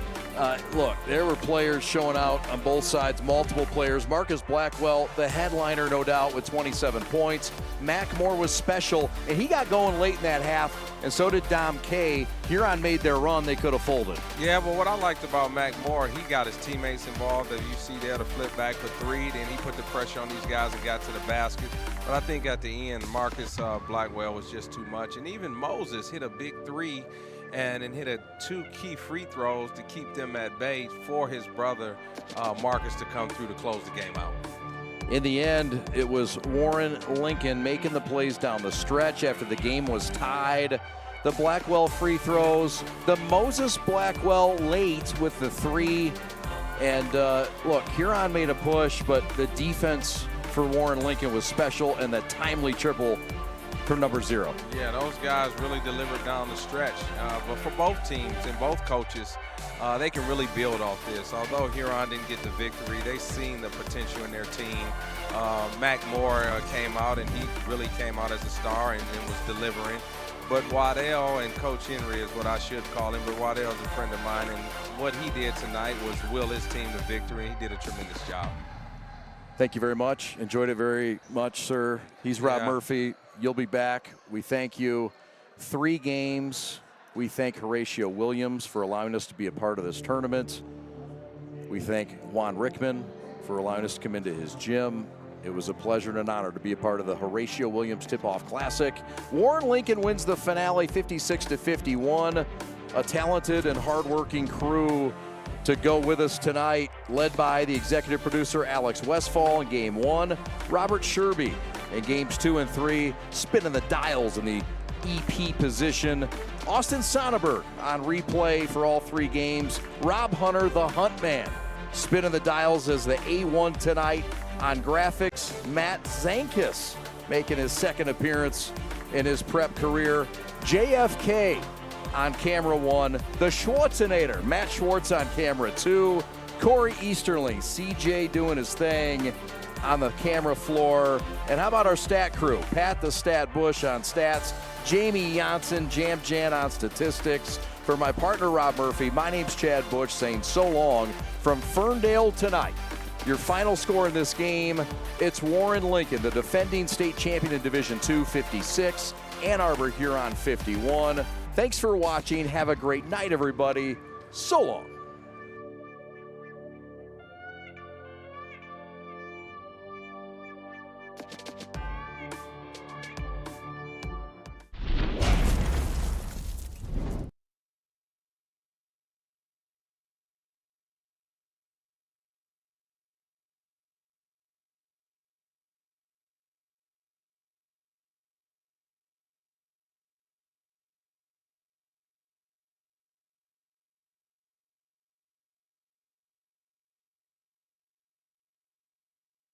look, there were players showing out on both sides, multiple players. Marcus Blackwell, the headliner, no doubt, with 27 points. Mac Moore was special, and he got going late in that half, and so did Dom Kay. Huron made their run. They could have folded. Yeah, but what I liked about Mac Moore, he got his teammates involved. That you see there, to flip back for 3, then he put the pressure on these guys and got to the basket. But I think at the end, Marcus Blackwell was just too much. And even Moses hit a big 3 and then hit 2 key free throws to keep them at bay for his brother Marcus to come through to close the game out. In the end, it was Warren Lincoln making the plays down the stretch after the game was tied. The Blackwell free throws, the Moses Blackwell late with the 3. And look, Huron made a push, but the defense for Warren Lincoln was special, and the timely triple from number 0. Yeah, those guys really delivered down the stretch. But for both teams and both coaches, they can really build off this. Although Huron didn't get the victory, they seen the potential in their team. Mac Moore came out, and he really came out as a star and was delivering. But Waddell, and Coach Henry is what I should call him, but Waddell's a friend of mine, and what he did tonight was will his team to victory. He did a tremendous job. Thank you very much. Enjoyed it very much, sir. He's Rob Murphy. You'll be back. We thank you. 3 games. We thank Horatio Williams for allowing us to be a part of this tournament. We thank Juan Rickman for allowing us to come into his gym. It was a pleasure and an honor to be a part of the Horatio Williams Tip-Off Classic. Warren Lincoln wins the finale 56-51. a talented and hardworking crew to go with us tonight, led by the executive producer Alex Westfall in Game 1, Robert Sherby in Games 2 and 3, spinning the dials in the EP position, Austin Sonneberg on replay for all 3 games, Rob Hunter, the Hunt Man, spinning the dials as the A1 tonight on graphics, Matt Zankis making his second appearance in his prep career, JFK on camera 1, the Schwarzenator, Matt Schwartz on camera 2, Corey Easterling, CJ doing his thing on the camera floor, and how about our stat crew? Pat the Stat Bush on stats, Jamie Janssen, Jam Jan on statistics. For my partner Rob Murphy, my name's Chad Bush saying so long from Ferndale tonight. Your final score in this game, it's Warren Lincoln, the defending state champion in Division II, 56, Ann Arbor Huron 51. Thanks for watching. Have a great night, everybody. So long.